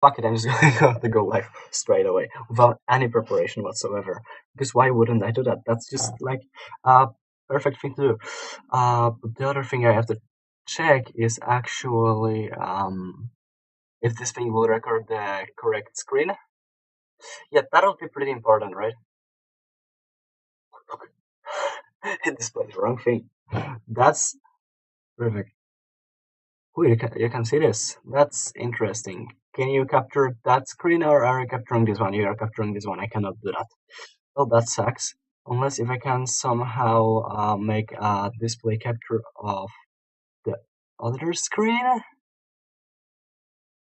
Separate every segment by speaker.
Speaker 1: fuck it, I'm just going to go live straight away without any preparation whatsoever. Because why wouldn't I do that? That's just like a perfect thing to do. But the other thing I have to check is actually if this thing will record the correct screen. Yeah, that'll be pretty important, right? It displayed the wrong thing. That's perfect. Oh, you can see this. That's interesting. Can you capture that screen or are you capturing this one? You are capturing this one. I cannot do that. Well, that sucks. Unless if I can somehow make a display capture of the other screen.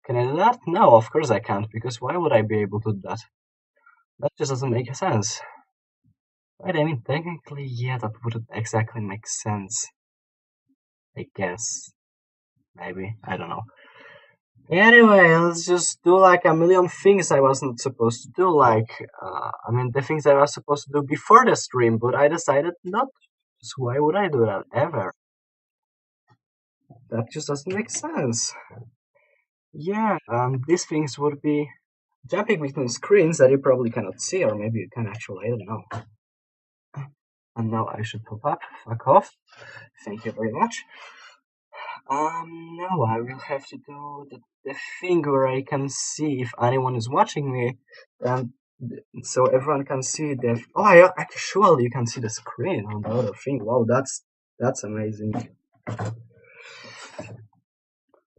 Speaker 1: Can I do that? No, of course I can't, because why would I be able to do that? That just doesn't make sense. Right, I mean, technically, yeah, that wouldn't exactly make sense. I guess. Maybe. I don't know. Anyway, let's just do like a million things I wasn't supposed to do. Like, I mean, the things I was supposed to do before the stream, but I decided not to. So why would I do that ever? That just doesn't make sense. Yeah, these things would be jumping between screens that you probably cannot see, or maybe you can actually, I don't know. And now I should pop up. Fuck off. Thank you very much. Now I will have to do the thing where I can see if anyone is watching me, and so everyone can see the. Oh, yeah, actually, you can see the screen on the other thing. Wow, that's amazing.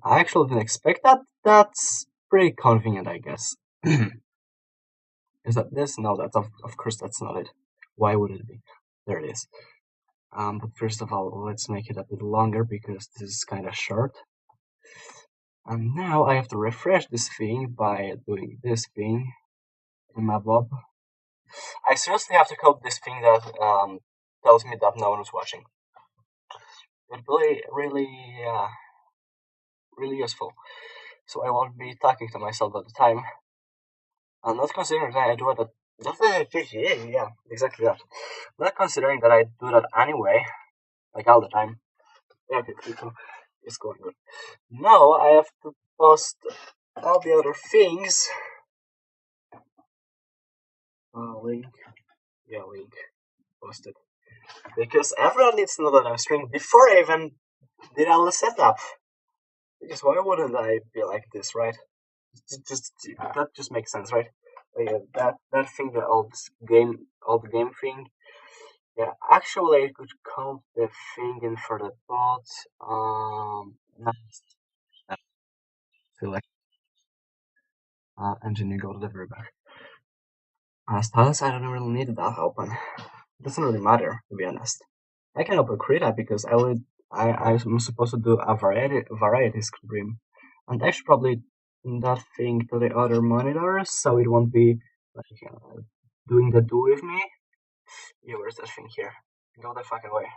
Speaker 1: I actually didn't expect that. That's pretty convenient, I guess. Is that this? No, that's of course that's not it. Why would it be? There it is. But first of all, let's make it a bit longer because this is kind of short. And now I have to refresh this thing by doing this thing in my Bob. I seriously have to code this thing that tells me that no one is watching. It's really useful. So I won't be talking to myself all the time. And not considering that I do it yeah, exactly that. Not considering that I do that anyway, like all the time. Yeah, okay, it's going good. Now I have to post all the other things. Link. Yeah, link. Posted. Because everyone needs to know that I'm streaming before I even did all the setup. Because why wouldn't I be like this, right? Just that just makes sense, right? Yeah, that thing, the old game thing. Yeah, actually, I could count the thing in for the bot. Nice. Select engine and go to the very back. Status, I don't really need that open. It doesn't really matter, to be honest. I can open Krita because I'm supposed to do a variety stream, and I should probably that thing to the other monitors so it won't be like doing the do with me. Yeah, where's that thing here? Go the fuck away.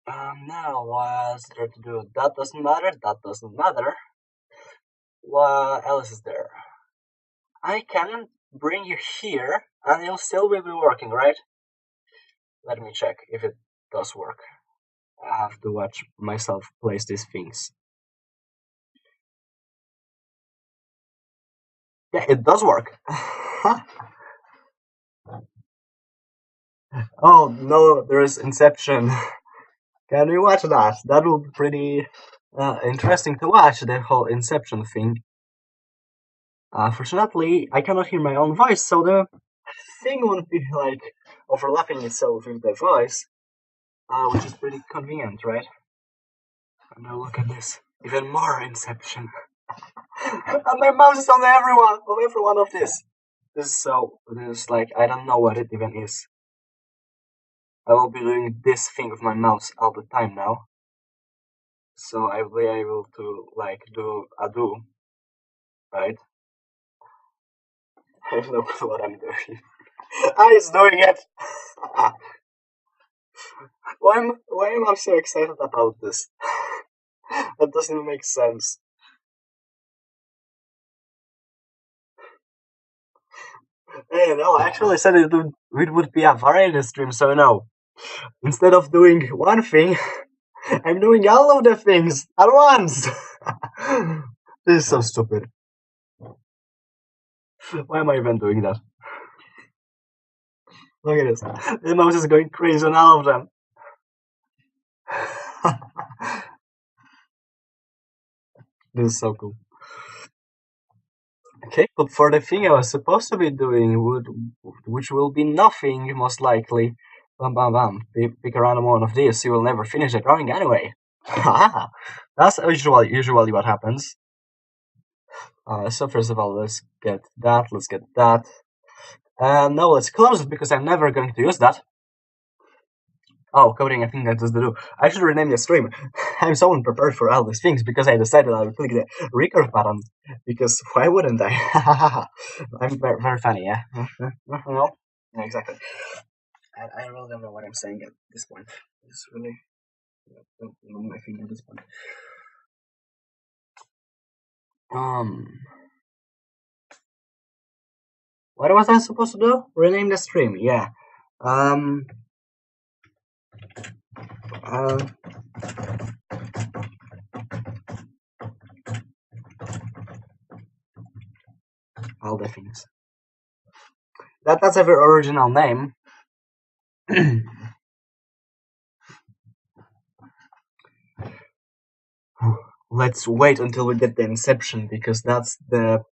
Speaker 1: Now what's there to do? That doesn't matter. That doesn't matter. What else is there? I can bring you here, and it'll still be working, right? Let me check if it does work. I have to watch myself place these things. Yeah, it does work. Oh no, there is Inception. Can we watch that? That will be pretty interesting to watch, the whole Inception thing. Fortunately, I cannot hear my own voice, so the thing won't be like overlapping itself with the voice, which is pretty convenient, right? And now look at this, even more Inception. And my mouse is on every one of this. This is like, I don't know what it even is. I will be doing this thing with my mouse all the time now. So I will be able to like do a do, right? I have no clue what I'm doing. I is doing it. Why am I so excited about this? That doesn't make sense. Hey, no, I actually said it would be a variety stream, so no. Instead of doing one thing, I'm doing all of the things at once. This is so stupid. Why am I even doing that? Look at this. The mouse is going crazy on all of them. This is so cool. Okay, but for the thing I was supposed to be doing, which will be nothing, most likely. Bam bam bam. Pick a random one of these, you will never finish the drawing anyway. That's usually what happens. So first of all, let's get that. And now let's close it because I'm never going to use that. Oh, coding, I think that does the do. I should rename the stream. I'm so unprepared for all these things because I decided I would click the record button. Because why wouldn't I? I'm very, very funny, yeah? No? Yeah, exactly. I really don't know what I'm saying at this point. It's really don't know my thing at this point. What was I supposed to do? Rename the stream, yeah. All the things. That's a very original name. Let's wait until we get the Inception because that's the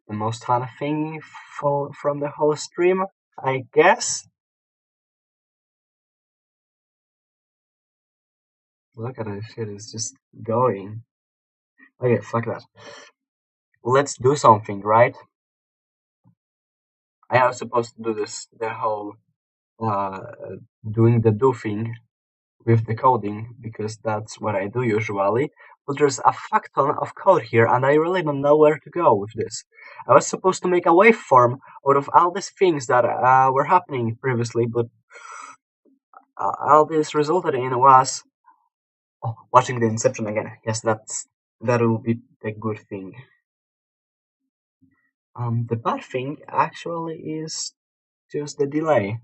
Speaker 1: most fun thing from the whole stream, I guess. Look at this shit, it's just going. Okay, fuck that. Let's do something, right? I was supposed to do the whole doing the do thing with the coding because that's what I do usually. But there's a fuck ton of code here and I really don't know where to go with this. I was supposed to make a waveform out of all these things that were happening previously, but all this resulted in was watching the Inception again. Yes, that will be the good thing. The bad thing actually is just the delay.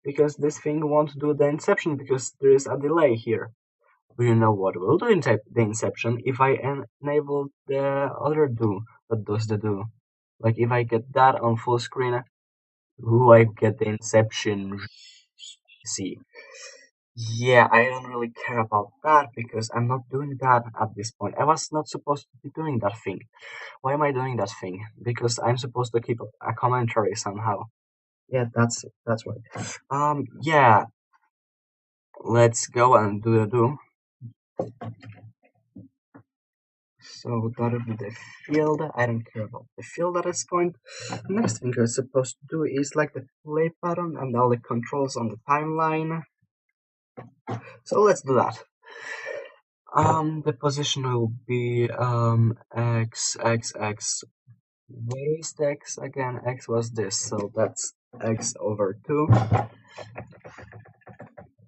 Speaker 1: Because this thing won't do the Inception because there is a delay here. Do you know what will do the Inception if I enable the other do that does the do? Like if I get that on full screen, I get the Inception. See. Yeah, I don't really care about that because I'm not doing that at this point. I was not supposed to be doing that thing. Why am I doing that thing? Because I'm supposed to keep a commentary somehow. Yeah, that's right. Yeah. Let's go and do the do. So that'll be the field. I don't care about the field at this point. Next thing we're supposed to do is like the play button and all the controls on the timeline. So let's do that. The position will be x, x, x. Where is the x again? X was this, so that's x over 2.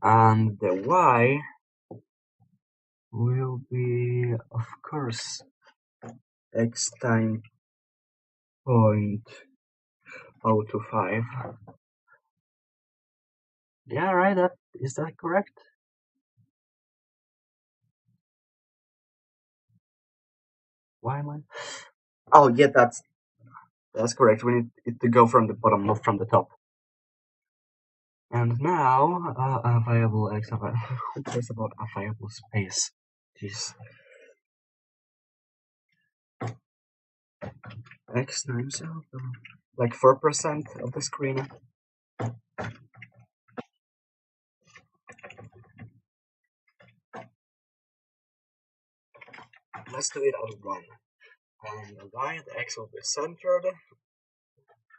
Speaker 1: And the y will be, of course, x times 0.025. Yeah, right, is that correct? Why am I? Oh, yeah, that's correct. We need it to go from the bottom, not from the top. And now, a viable x. Who cares about a viable space? Jeez. X times like 4% of the screen. Let's do it out of 1. And the y, the x will be centered.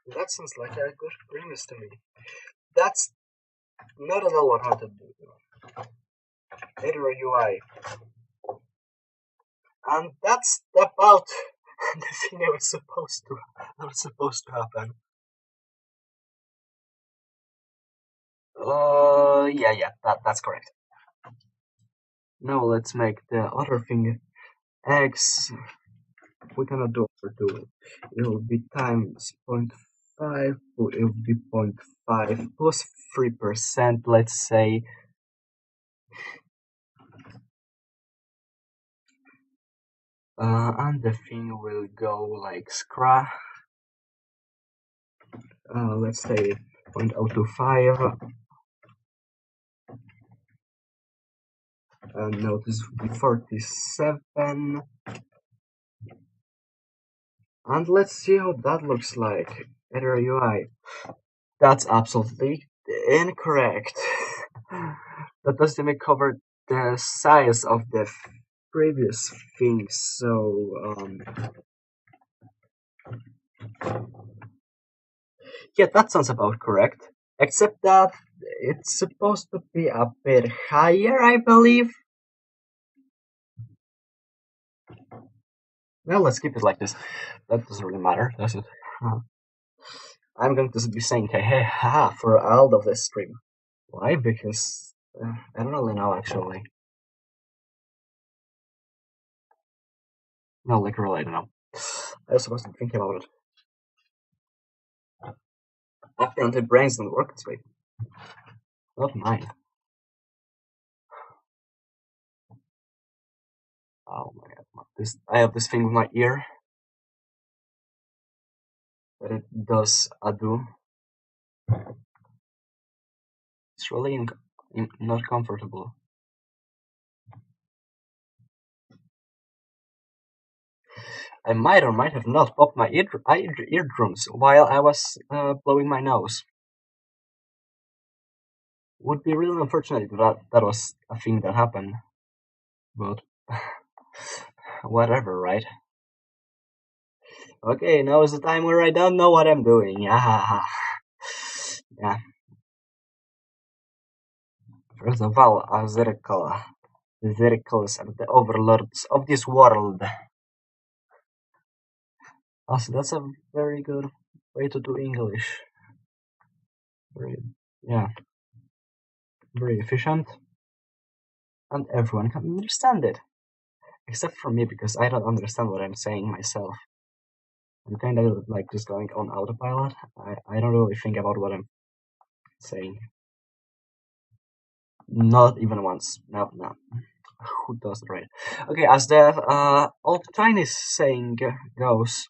Speaker 1: That sounds like a good premise to me. That's not at all what I had to do. Later UI. And that's about the thing that was supposed to happen. Yeah, that's correct. Now let's make the other thing x. We cannot do over 2. It will be times 0.5, it will be 0.5 plus 3%, let's say. And the thing will go like scra. Let's say 0.025. No, this would be 47. And let's see how that looks like. Editor UI. That's absolutely incorrect. That doesn't even cover the size of the previous thing, so yeah, that sounds about correct. Except that it's supposed to be a bit higher, I believe. Well, let's keep it like this. That doesn't really matter, does it? I'm going to be saying hey, hey, haha for all of this stream. Why? Because I don't really know actually. No, like really, I don't know. I was supposed to think about it. Apparently, brains don't work this way. Not mine. Oh my god! I have this thing with my ear that it does do. It's really not comfortable. I might or might have not popped my eardrums while I was blowing my nose. Would be really unfortunate if that was a thing that happened. But whatever, right? Okay, now is the time where I don't know what I'm doing. Yeah. Yeah. First of all, Azirkala. The Zirkals are the overlords of this world. Also, that's a very good way to do English. Very, yeah, very efficient, and everyone can understand it, except for me because I don't understand what I'm saying myself. I'm kind of like just going on autopilot. I don't really think about what I'm saying. Not even once. No, no. Who does it right? Okay, as the old Chinese saying goes,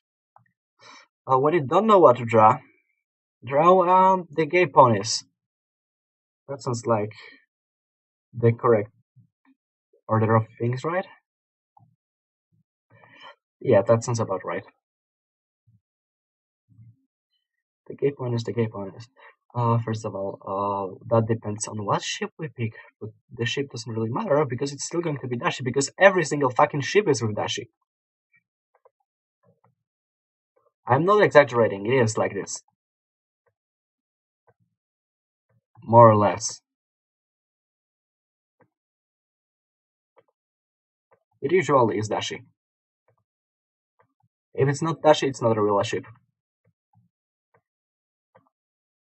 Speaker 1: when you don't know what to draw the gay ponies. That sounds like the correct order of things, right? Yeah, that sounds about right. The gay point is the gay point is. First of all, that depends on what ship we pick, but the ship doesn't really matter because it's still going to be Dashi because every single fucking ship is with Dashi. I'm not exaggerating, it is like this. More or less. It usually is Dashi. If it's not Dashi, it's not a real ship.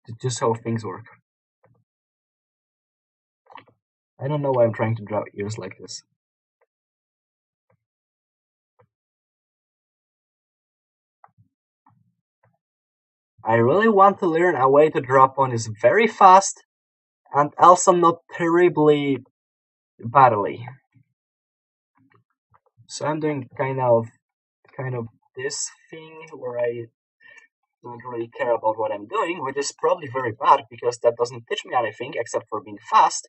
Speaker 1: It's just how things work. I don't know why I'm trying to draw ears like this. I really want to learn a way to draw ponies very fast and also not terribly badly. So I'm doing kind of this thing where I don't really care about what I'm doing, which is probably very bad because that doesn't teach me anything except for being fast,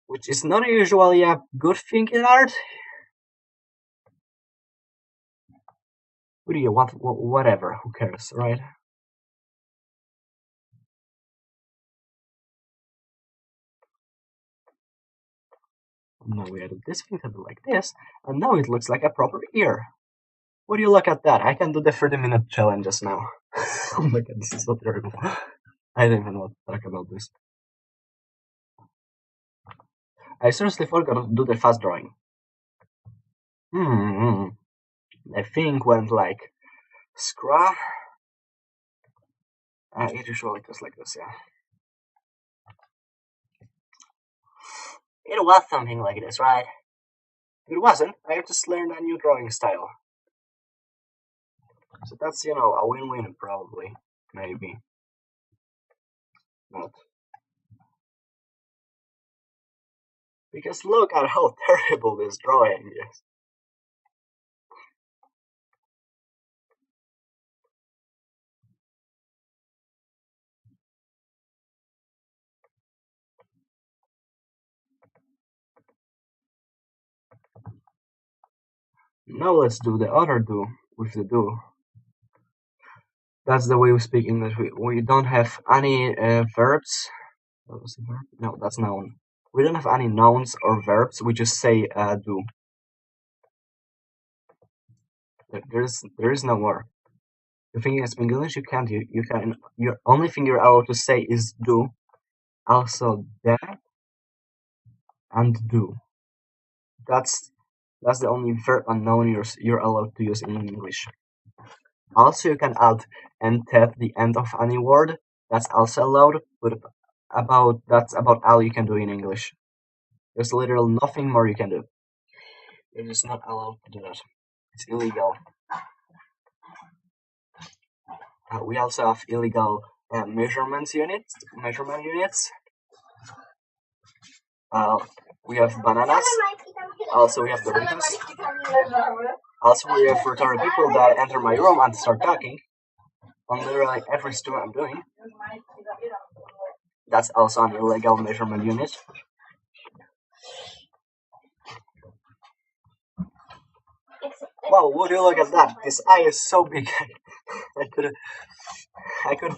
Speaker 1: which is not usually a good thing in art. What do you want? Whatever, who cares, right? Now we added this thing to be like this, and now it looks like a proper ear. Would you look at that? I can do the 30-minute challenges now. Oh my god, this is so terrible. I don't even want to talk about this. I seriously forgot to do the fast drawing. The thing went like scra. It usually goes like this, yeah. It was something like this, right? It wasn't. I just learned a new drawing style. So that's, a win-win, probably. Maybe. Not. Because look at how terrible this drawing is. Now let's do the other do with the do. That's the way we speak English. We don't have any verbs. What was the verb? No, that's noun. We don't have any nouns or verbs. We just say do. There is no more. The thing is, in English you can't. You can. Your only thing you're allowed to say is do. Also that and do. That's the only verb and noun you're allowed to use in English. Also, you can add and at the end of any word. That's also allowed, but that's about all you can do in English. There's literally nothing more you can do. You're just not allowed to do that. It's illegal. We also have illegal measurement units. We have bananas. Also, we have Doritos. Also, we have retarded people that enter my room and start talking on literally every store I'm doing. That's also an illegal measurement unit. Wow, would you look at that? This eye is so big. I could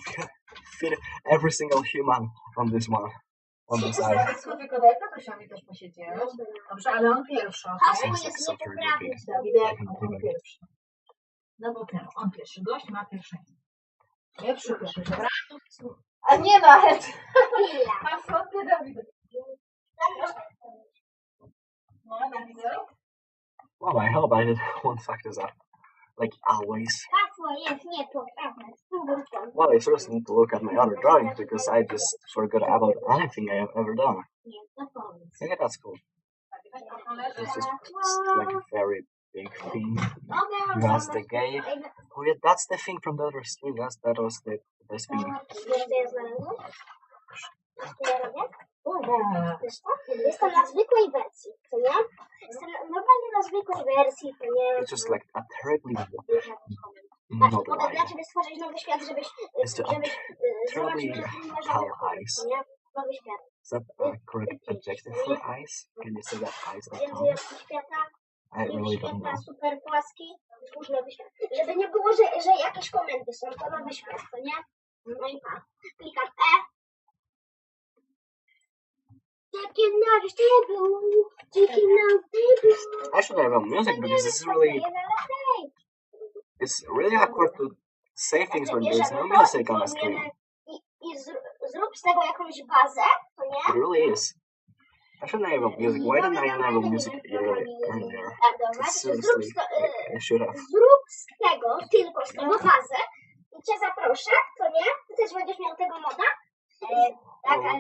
Speaker 1: fit every single human on this one. On this eye.
Speaker 2: Dobrze, ale on pierwszy. No bo ten, on pierwszy. Gość ma pierwszeństwo. Pierwszy, dobra? A nie nawet. A co ty robisz?
Speaker 1: Well, I hope I did one factors up. Like always. Well, I first need to look at my other drawings because I just forgot about anything I have ever done. Okay, that's cool. It's just like a very big thing. That's the gate. Oh yeah, that's the thing from the other stream. That was the best thing.
Speaker 3: Jestem na zwykłej wersji, co nie? Jestem normalnie na zwykłej wersji, to nie?
Speaker 1: It's just like a terribly
Speaker 3: Mogę dla ciebie stworzyć nowy świat, żebyś
Speaker 1: terribly pale eyes.
Speaker 3: Nowy świat.
Speaker 1: Is that a correct adjective for eyes? Can you say that eyes are
Speaker 3: Wiem, że
Speaker 1: pale?
Speaker 3: jest świata,
Speaker 1: I really don't know.
Speaker 3: super płaski, twórz nowy świat. Żeby nie było, że jakieś komendy są, to nowy świat, to nie? No i tak. Klikasz Chicken nuggets table. Chicken nuggets table.
Speaker 1: I should have a music because this is really. It's really awkward to say things when there's no music on the screen.
Speaker 3: I zrób z tego jakąś bazę, to nie?
Speaker 1: It really is. I shouldn't have a music. Why didn't I have a music earlier? Seriously, I should have.
Speaker 3: Zrób z tego, tylko z tego bazę i cię zaproszę, to nie? Ty też będziesz miał tego moda. Tak, ale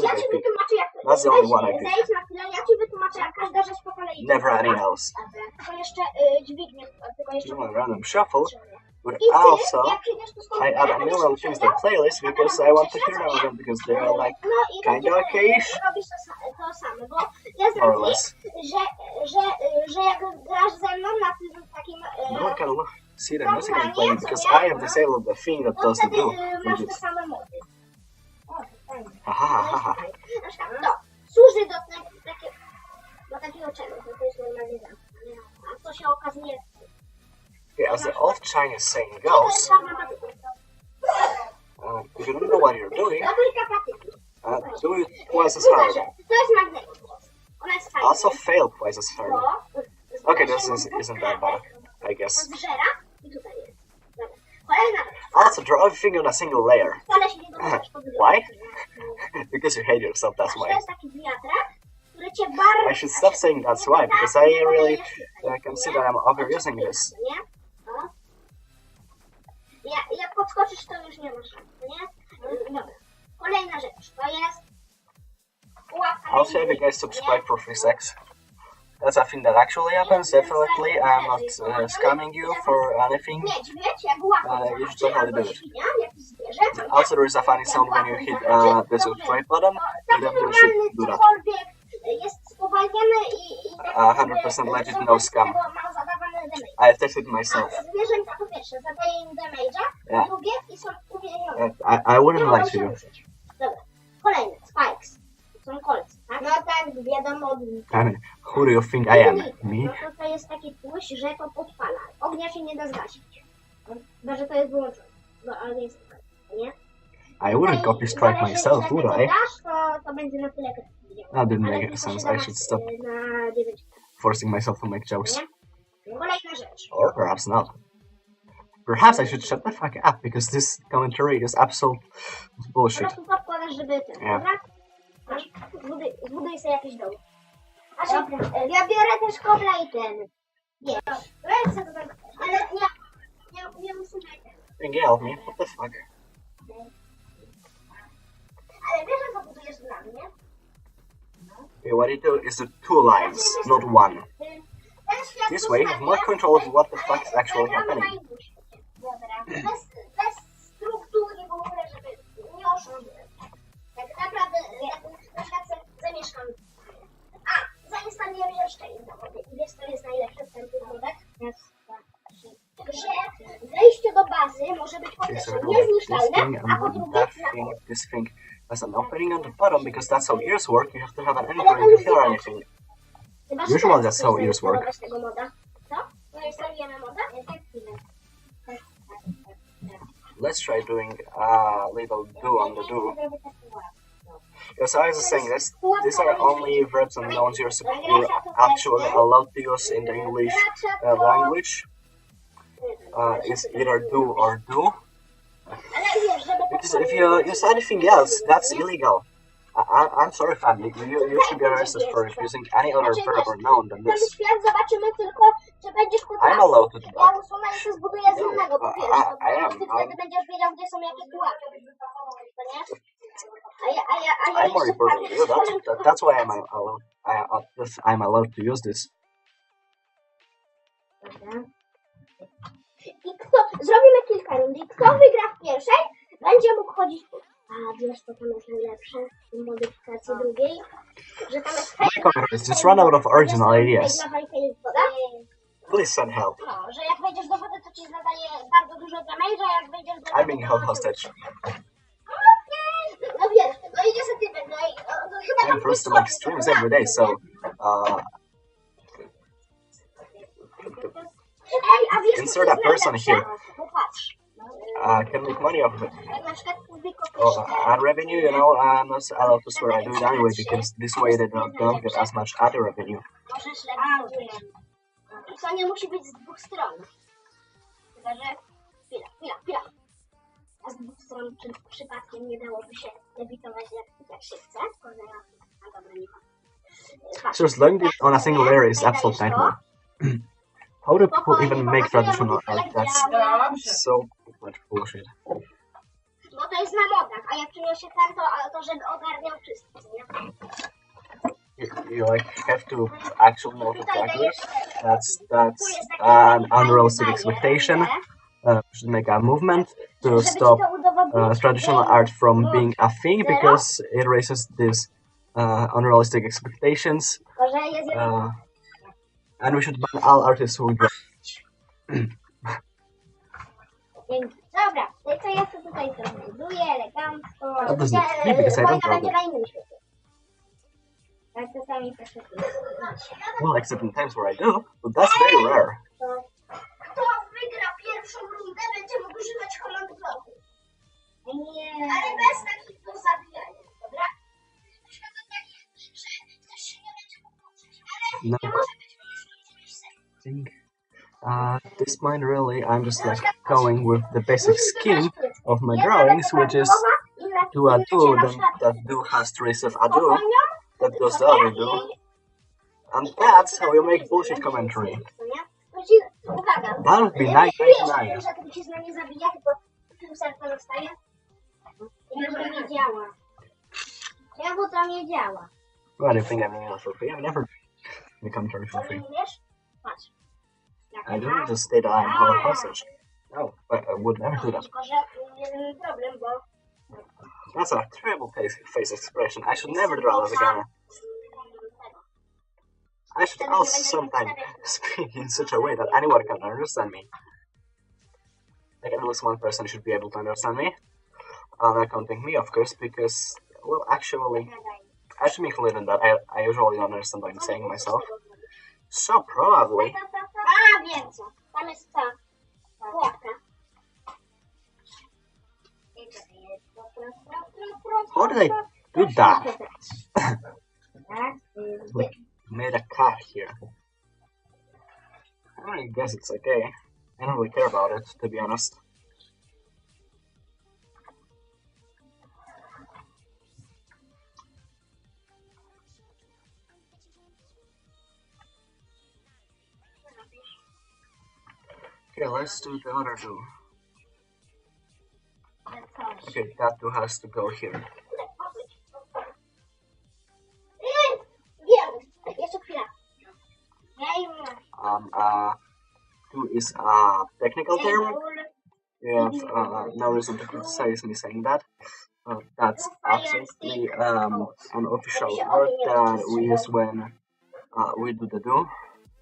Speaker 3: ja ci wytłumaczę jak to
Speaker 1: That's the only one I do.
Speaker 3: Zejdź na chwilę, ja ci wytłumaczę jak każda rzecz po kolei.
Speaker 1: Never anything else.
Speaker 3: Tylko jeszcze dźwignię, tylko jeszcze...
Speaker 1: Do a random shuffle, but also I add a million things to the playlist because I want to hear them again because they're like kinda okay-ish.
Speaker 3: Robisz to samo, bo ja zrobię, że jak grasz ze mną na tym takim...
Speaker 1: No one can see the music I'm playing because I have disabled the thing that does the do.
Speaker 3: Masz te same mody.
Speaker 1: Haha.
Speaker 3: Na przykład to służy do takiego czegoś, bo to jest normalnie zamknięte. A to się okazuje...
Speaker 1: Yeah, as the old Chinese saying goes, if you don't know what you're doing, do it twice as hard.
Speaker 3: To jest magnetyzm. Ona jest fajna.
Speaker 1: Also fail twice as hard. Okay, this isn't that bad, I guess.
Speaker 3: Zżera i tutaj jest. Dobra. Kolejna rzecz.
Speaker 1: Also draw everything on a single layer.
Speaker 3: Wcale się nie dostasz pod
Speaker 1: Why? Because you hate yourself, that's
Speaker 3: To
Speaker 1: why.
Speaker 3: jest taki wiatrak, który cię bardzo...
Speaker 1: I should stop saying that's why, because I really can see that I'm overusing this.
Speaker 3: Nie? No. Jak podskoczysz, to już nie masz szans, nie? Dobra. Kolejna rzecz, to jest...
Speaker 1: Also, if you guys subscribe for free sex. That's a thing that actually happens, definitely. I'm not scamming you for anything. You should totally do it. Also, there is a funny sound when you hit the subscribe button. You definitely should do that. 100% legit, no scam. I have tested myself. Yeah. I wouldn't lie to you.
Speaker 3: Dobra. Kolejne, spikes. Są kolce, tak? No tak, wiadomo.
Speaker 1: I mean, who do you think I am? Me?
Speaker 3: No to jest taki tłuszcz, że to podpala. Ognia się nie da zgasić. Chyba, że to jest wyłączone. No, ale nie jest nie?
Speaker 1: I wouldn't copy strike myself, would I?
Speaker 3: To będzie na tyle
Speaker 1: That didn't make sense. I should stop
Speaker 3: na 9.
Speaker 1: forcing myself to make jokes.
Speaker 3: Kolejna rzecz.
Speaker 1: Or perhaps not. Perhaps I should shut the fuck up because this commentary is absolute
Speaker 3: Po
Speaker 1: bullshit.
Speaker 3: prostu podkładasz, żeby ten,
Speaker 1: Nie.
Speaker 3: dobra? Masz, zbuduj sobie jakiś dom. Ja biorę też kobla i ten. Wiesz, ręce to tak, ale nie usuwaj ten.
Speaker 1: Miguel, me? What the fuck?
Speaker 3: Ale wiesz, że zabudujesz dla mnie?
Speaker 1: Okay, what you do is do 2 lines, not 1.
Speaker 3: Ten świat
Speaker 1: This way you have more control of what the fuck is actually happening.
Speaker 3: Dobra, bez struktury w ogóle, żeby nie oszukiwać. Tak naprawdę, na przykład zamieszkam. Zainstalujemy jeszcze inne mody. I wiesz, co jest najlepsze w tych modach? Że wejście do bazy może być po
Speaker 1: Okay,
Speaker 3: pierwsze
Speaker 1: so we're this
Speaker 3: niezniszczalne,
Speaker 1: thing
Speaker 3: a po
Speaker 1: and
Speaker 3: drugie
Speaker 1: that thing, this thing has an opening on the bottom because that's how ears work. You have to have an anchoring to hear anything.
Speaker 3: Chyba,
Speaker 1: Usually
Speaker 3: teraz
Speaker 1: that's how
Speaker 3: chcesz
Speaker 1: ears work.
Speaker 3: zainstalować tego moda. Co? No instalujemy moda?
Speaker 1: Let's try doing a little do on the do. Because I was saying this, these are only verbs and nouns you're actually allowed to use in the English language. Is either do or do.
Speaker 3: Ale wiesz, żeby
Speaker 1: Because if you use anything else, that's illegal. I'm sorry, family. You should be arrested for using any other verb or noun than
Speaker 3: ten
Speaker 1: this.
Speaker 3: świat zobaczymy tylko, czy będziesz
Speaker 1: I'm
Speaker 3: potrafił.
Speaker 1: allowed to do
Speaker 3: Ja
Speaker 1: that.
Speaker 3: usunę i to zbuduję z innego papieru.
Speaker 1: I am.
Speaker 3: Ty wtedy będziesz wiedział, gdzie są jakieś pułapki. To nie? A ja
Speaker 1: I'm more
Speaker 3: jeszcze
Speaker 1: important to you. That's why I'm allowed. I'm allowed to use this.
Speaker 3: Dobra. I kto, zrobimy kilka rund i kto wygra w pierwszej, będzie mógł chodzić po... A wiesz, co tam jest najlepsze w tej modyfikacji drugiej? Że tam jest
Speaker 1: My comment is just run out of original ideas. Please send help.
Speaker 3: No, że jak wejdziesz do wody, to ci zadaje bardzo dużo damage'a, jak wejdziesz do
Speaker 1: I'm being held hostage.
Speaker 3: No wiesz, no idzie sobie typek, no i chyba
Speaker 1: I'm forced to make streams every day, so
Speaker 3: Ej, a wiesz,
Speaker 1: insert a person here.
Speaker 3: Popatrz.
Speaker 1: Can make money off of it.
Speaker 3: Jak na przykład
Speaker 1: Ad revenue, you know, I'm not allowed to swear. I do it anyway because this way they don't get as much ad revenue.
Speaker 3: możesz lepiej. I to nie musi być z dwóch stron. Chyba, że... Chwila. A z dwóch stron przypadkiem nie dałoby się lewitować jak się chce? A dobra, nie ma.
Speaker 1: Seriously, learning this on a single layer is absolute nightmare. How do people even make traditional art? That's so much bullshit.
Speaker 3: No to jest na modach, a jak przyniosę ten, to żeby ogarniał wszystko, nie?
Speaker 1: You like have to actually know to practice. That's an unrealistic expectation. We should make a movement to stop traditional art from being a thing because it raises these unrealistic expectations. And we should ban all artists who draw.
Speaker 3: Dobra, to ja sobie tutaj to buduję elegancko.
Speaker 1: That doesn't fit because I don't draw
Speaker 3: będzie
Speaker 1: them.
Speaker 3: na innym świecie. Tak czasami proszę.
Speaker 1: Well, except in times where I do, but that's very rare.
Speaker 3: Kto wygra pierwszą rundę, będzie mógł używać komand bloku. Nie. Ale bez takich do zabijania, dobra? Na przykład takie, że ktoś się nie będzie mógł ruszyć, ale
Speaker 1: No.
Speaker 3: nie może być
Speaker 1: Think, at this point, really, I'm just like going with the basic scheme of my drawings, which is do a do, then that do has to receive a do, that does the other do, and that's how you make bullshit commentary. That would be 999.
Speaker 3: Że kiedy się z nami zabija, tylko tym serce zostaje. I to nie działa. Czemu to nie działa?
Speaker 1: Well, I don't think I'm doing it for free. I've never done the commentary for free.
Speaker 3: Rozumiesz? Patrz.
Speaker 1: I didn't just state that I'm held hostage. No, I would never do that.
Speaker 3: Tylko, że jeden problem, bo...
Speaker 1: That's a terrible face expression. I should never draw that again. I should also sometimes speak in such a way that anyone can understand me. Like at least one person should be able to understand me. Not counting me, of course, because, well, actually, I should be clear in that I usually don't understand what I'm saying myself. So probably.
Speaker 3: A, wiem co. Tam jest ta pułapka.
Speaker 1: How did I do that? We made a cut here. I guess it's okay. I don't really care about it, to be honest. Okay, let's do the other two. Okay, that two has to go here.
Speaker 3: Wiem. Jeszcze chwila.
Speaker 1: Two is a technical term. You have no reason to criticize me saying that. That's absolutely an official word that we use when we do the do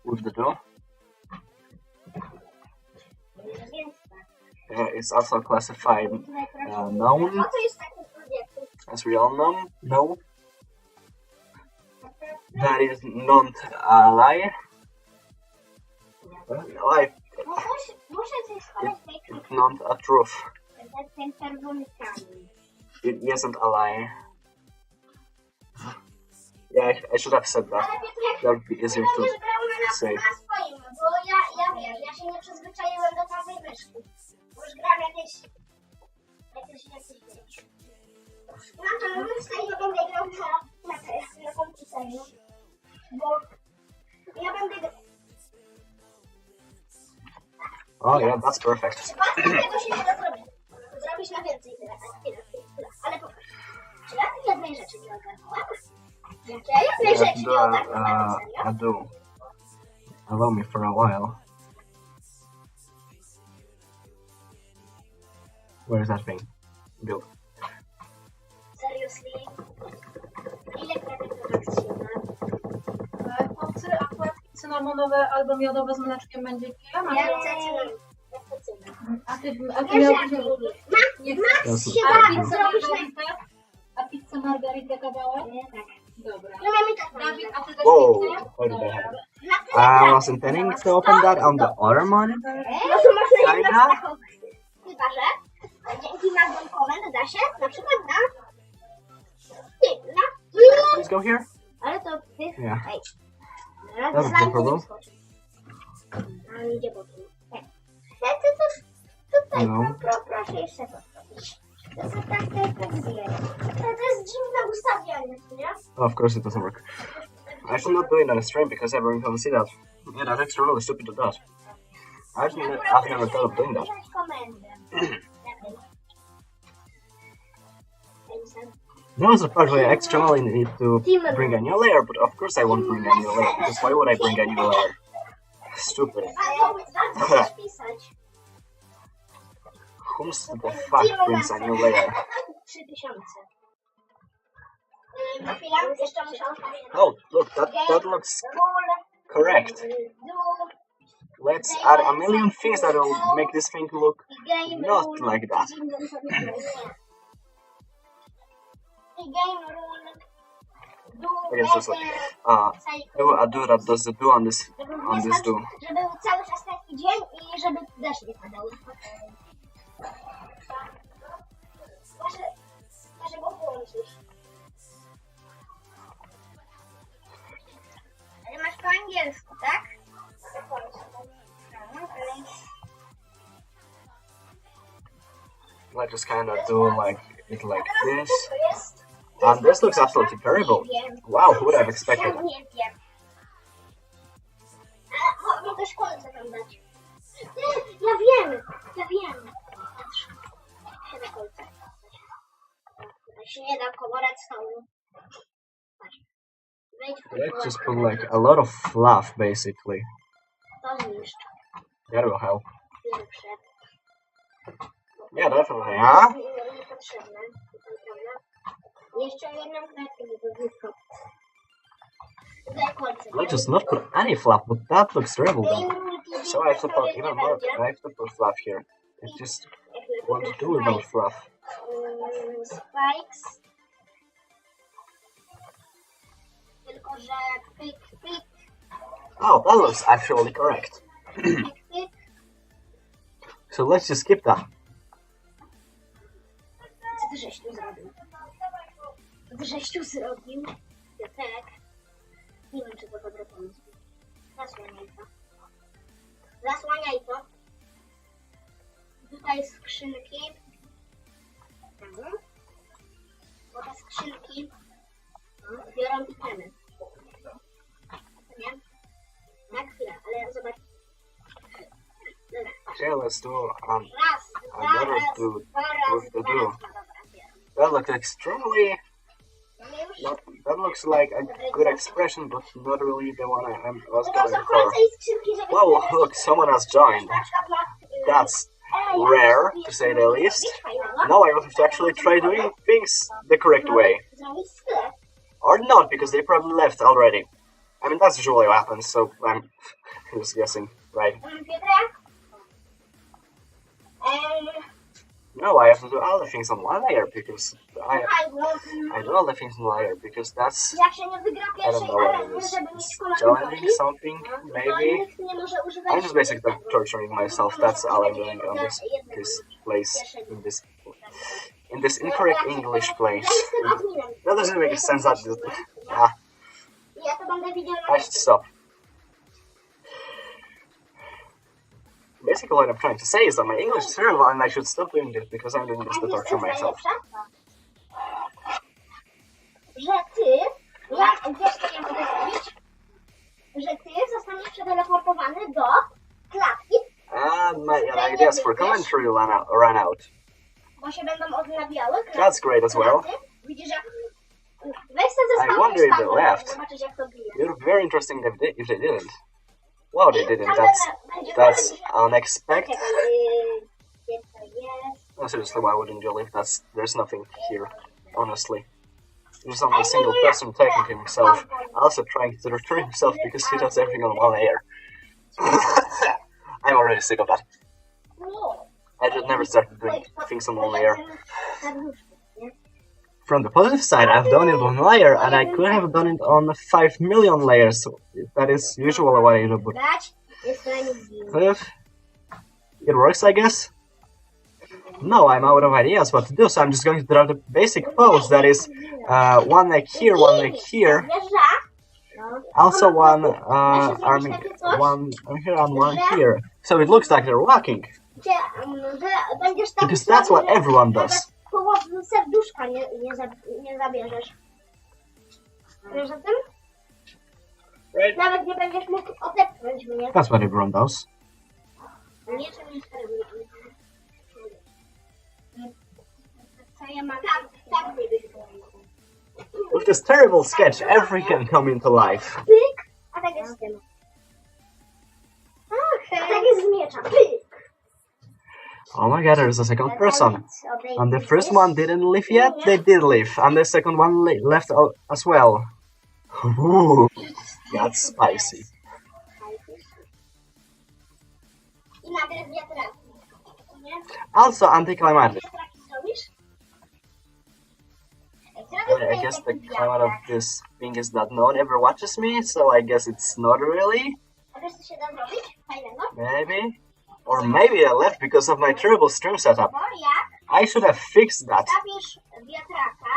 Speaker 1: with the do. It's also classified noun, as we all know. That is not a lie. Lie. It's not a truth. It isn't a lie. Yeah, I should have said that. That would be easier to say.
Speaker 3: Bo ja się nie przyzwyczaiłem do tamtej myszki. Bo już gram jakieś wiesz. Na to myszce i ja będę grał na komputerze. Bo ja będę grał.
Speaker 1: Oh yeah, that's perfect.
Speaker 3: Przypadkiem tego się nie da zrobić. Zrobić na więcej tyle. Ale popatrz. Czy ja tej jednej rzeczy nie ogarnąłem? Jak ja jednej rzeczy nie ogarnąłem, serio?
Speaker 1: I do. Allow me for a while. Where is that thing? Build.
Speaker 3: Seriously? Ile kredek to trzyma?
Speaker 2: Chłopcy, a płatki cynamonowe albo miodowe z mleczkiem będzie kija?
Speaker 3: Ja chcę cynamon.
Speaker 2: A ty miałbyś nie
Speaker 3: Max się
Speaker 2: A
Speaker 3: da
Speaker 2: pizzę
Speaker 3: zrobić na...
Speaker 2: margaritę? A pizzę margaritę kawałek?
Speaker 3: Nie, tak.
Speaker 2: Dobra.
Speaker 3: No ja mi tak
Speaker 2: Dawid, a ty też
Speaker 1: Whoa,
Speaker 2: pizzę?
Speaker 1: what did I have?
Speaker 3: Na
Speaker 1: I was intending to open that on the other monitor.
Speaker 3: No to można jedną
Speaker 1: Fajna?
Speaker 3: taką... Chyba, że dzięki nazwom komend da się na przykład
Speaker 1: Please go here.
Speaker 3: Ale to tych...
Speaker 1: Yeah.
Speaker 3: Ej.
Speaker 1: That's no problem.
Speaker 3: A nie idzie bokiem. Tutaj,
Speaker 1: No.
Speaker 3: proszę jeszcze to zrobić. To jest tak to jest dziwne ustawienie, nie?
Speaker 1: Oh, of course it doesn't work. I should not do it on a stream because everyone can see that. Yeah, that's actually really stupid to do that. I've never thought of doing that. That was the part where I extremely need to bring a new layer, but of course I won't bring a new layer, because why would I bring a new layer? Stupid. Who the fuck brings a new layer?
Speaker 3: 3000. Chwila, jeszcze muszę ustawić.
Speaker 1: Oh, look, that looks correct. Let's add a million things that will make this thing look not like that. Okay, so it's like, do a do that does the do on this do.
Speaker 3: Żeby był cały czas taki dzień i żeby deszcz nie padał. Może go włączysz. Ale masz po angielsku, tak?
Speaker 1: I just kind of do like it like this. And this looks absolutely terrible. Wow, who would have expected?
Speaker 3: Ja nie wiem. Ale mogę szkolce tam dać. Ja wiem. Patrz. Się na kolce. Się nie da komorec stołu. Patrz. Wejdź w
Speaker 1: Let's just put like a lot of fluff basically.
Speaker 3: To zniszcz.
Speaker 1: That will help.
Speaker 3: Pierwsze.
Speaker 1: Yeah, definitely, huh?
Speaker 3: Niepotrzebne. Jeszcze jedną kredkę do wysko.
Speaker 1: Let's just not put any fluff, but that looks terrible then. So I have to put even more. I have to put fluff here. I just want to do without fluff.
Speaker 3: Spikes. Tylko, że pyk, pyk,
Speaker 1: Oh, that looks actually correct.
Speaker 3: pyk, pyk.
Speaker 1: So let's just skip that.
Speaker 3: Co ty żeś tu zrobił? Co ty żeś tu zrobił? Piotrek. Nie wiem, czy to dobry pomysł. Zasłaniaj to. Zasłaniaj to. Tutaj skrzynki. Bo te skrzynki biorą itemy. Nie? Tak, chwilę, ale zobacz. Dobra, patrz.
Speaker 1: Okay, let's do
Speaker 3: Raz, dwa,
Speaker 1: another
Speaker 3: raz,
Speaker 1: do
Speaker 3: dwa, raz,
Speaker 1: with the
Speaker 3: dwa,
Speaker 1: do.
Speaker 3: raz, dwa, dobra, biorę.
Speaker 1: That looks extremely.
Speaker 3: Mamy już?
Speaker 1: That looks like a good expression, but not really the one I was
Speaker 3: No to
Speaker 1: going for.
Speaker 3: zakręcaj skrzynki, żeby...
Speaker 1: Wow, look, someone has joined.
Speaker 3: Na przykład masz,
Speaker 1: That's rare, to say the least. Now I will have to actually try doing things the correct way.
Speaker 3: Zrobić sklep.
Speaker 1: Or not, because they probably left already. I mean, that's usually what happens, so I'm just guessing, right?
Speaker 3: Piotrek?
Speaker 1: No, I have to do all the things on one layer, because I
Speaker 3: Słuchaj,
Speaker 1: do all the things on one layer, because that's,
Speaker 3: jak się nie wygra
Speaker 1: I don't
Speaker 3: pierwszej
Speaker 1: know what it
Speaker 3: areny,
Speaker 1: is.
Speaker 3: żeby mieć
Speaker 1: It's
Speaker 3: kolejną
Speaker 1: challenging
Speaker 3: broń,
Speaker 1: something,
Speaker 3: to
Speaker 1: maybe.
Speaker 3: nikt nie może używać...
Speaker 1: I'm just basically torturing myself, that's all I'm doing on this place, in this incorrect English place.
Speaker 3: Ja jestem adminem.
Speaker 1: That doesn't make sense, that just,
Speaker 3: Ja to będę widział
Speaker 1: I should stop. Basically, what I'm trying to say is that my English is terrible and I should stop doing this because I'm doing this to torture myself.
Speaker 3: Że ty, wiesz co ja mogę zrobić? Że ty zostaniesz przeteleportowany do klatki,
Speaker 1: And my ideas for commentary ran out.
Speaker 3: bo się będą odnawiały.
Speaker 1: That's great as well.
Speaker 3: Widzisz, jak... Weź sobie
Speaker 1: I wonder if they left.
Speaker 3: zobaczyć jak to bije.
Speaker 1: It would be very interesting if they didn't. Wow, they didn't. That's unexpected.
Speaker 3: Gdzie to jest?
Speaker 1: No, seriously, why wouldn't you leave? There's nothing here, honestly. There's only a single person attacking himself, also trying to torture himself because he does everything on one layer. I'm already sick of that. I just never started doing things on one layer. From the positive side, I've done it on one layer, and I could have done it on 5 million layers. So that is usually what I do, but
Speaker 3: Brać jest najmniej.
Speaker 1: if it works, I guess. No, I'm out of ideas what to do, so I'm just going to draw the basic pose. That is, one leg here, one leg here. Also one arming, one here and one here. So it looks like they're walking. Because that's what everyone does.
Speaker 3: Połowy serduszka nie zabierzesz. Wiesz o tym?
Speaker 1: Right.
Speaker 3: Nawet nie będziesz mógł odepchnąć mnie.
Speaker 1: That's what everyone does.
Speaker 3: Niczym nie steruje. Co ja mam? Tak nie wygląda.
Speaker 1: With this terrible sketch, everything can come into life.
Speaker 3: Pyk, a tak jest z tym. A tak jest z miecza. Pyk.
Speaker 1: Oh my god, there's a second person. And the first one didn't leave yet, they did leave. And the second one left as well. Ooh, that's spicy.
Speaker 3: I nagle wiatraki.
Speaker 1: Also anticlimactic.
Speaker 3: Wiatraki zrobisz?
Speaker 1: I guess the climate of this thing is that no one ever watches me, so I guess it's not really.
Speaker 3: A wiesz co się da zrobić? Fajnego?
Speaker 1: Maybe. Or maybe I left because of my terrible stream setup.
Speaker 3: Bo jak
Speaker 1: I should have fixed that.
Speaker 3: stawisz wiatraka,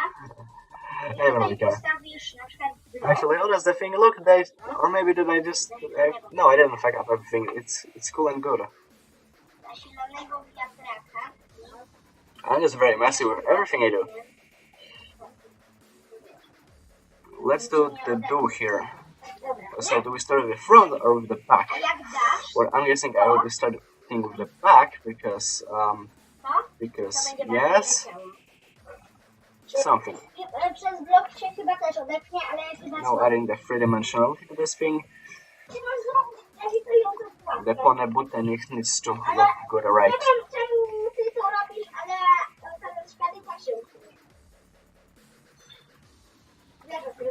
Speaker 1: I don't really care.
Speaker 3: postawisz na przykład
Speaker 1: Actually, how does the thing look? Or maybe did I just... no, I didn't fuck up everything. It's cool and good.
Speaker 3: zasilonego wiatraka.
Speaker 1: I'm just very messy with everything I do. Let's do the do here.
Speaker 3: Dobra,
Speaker 1: So do we start with the front or with the back?
Speaker 3: a jak dasz,
Speaker 1: Well, I'm guessing I will be starting with the back because
Speaker 3: to będzie
Speaker 1: yes,
Speaker 3: bardzo leciało.
Speaker 1: something.
Speaker 3: Przez blok się chyba też odepnie, ale jak chyba
Speaker 1: Now adding the three-dimensionality to this thing.
Speaker 3: Ty masz zrobić, jeśli to ją to
Speaker 1: The pony button needs to look good,
Speaker 3: Nie
Speaker 1: right?
Speaker 3: wiem, czemu ty to robisz, ale ten świat i tak się usunie. Wiesz o tym.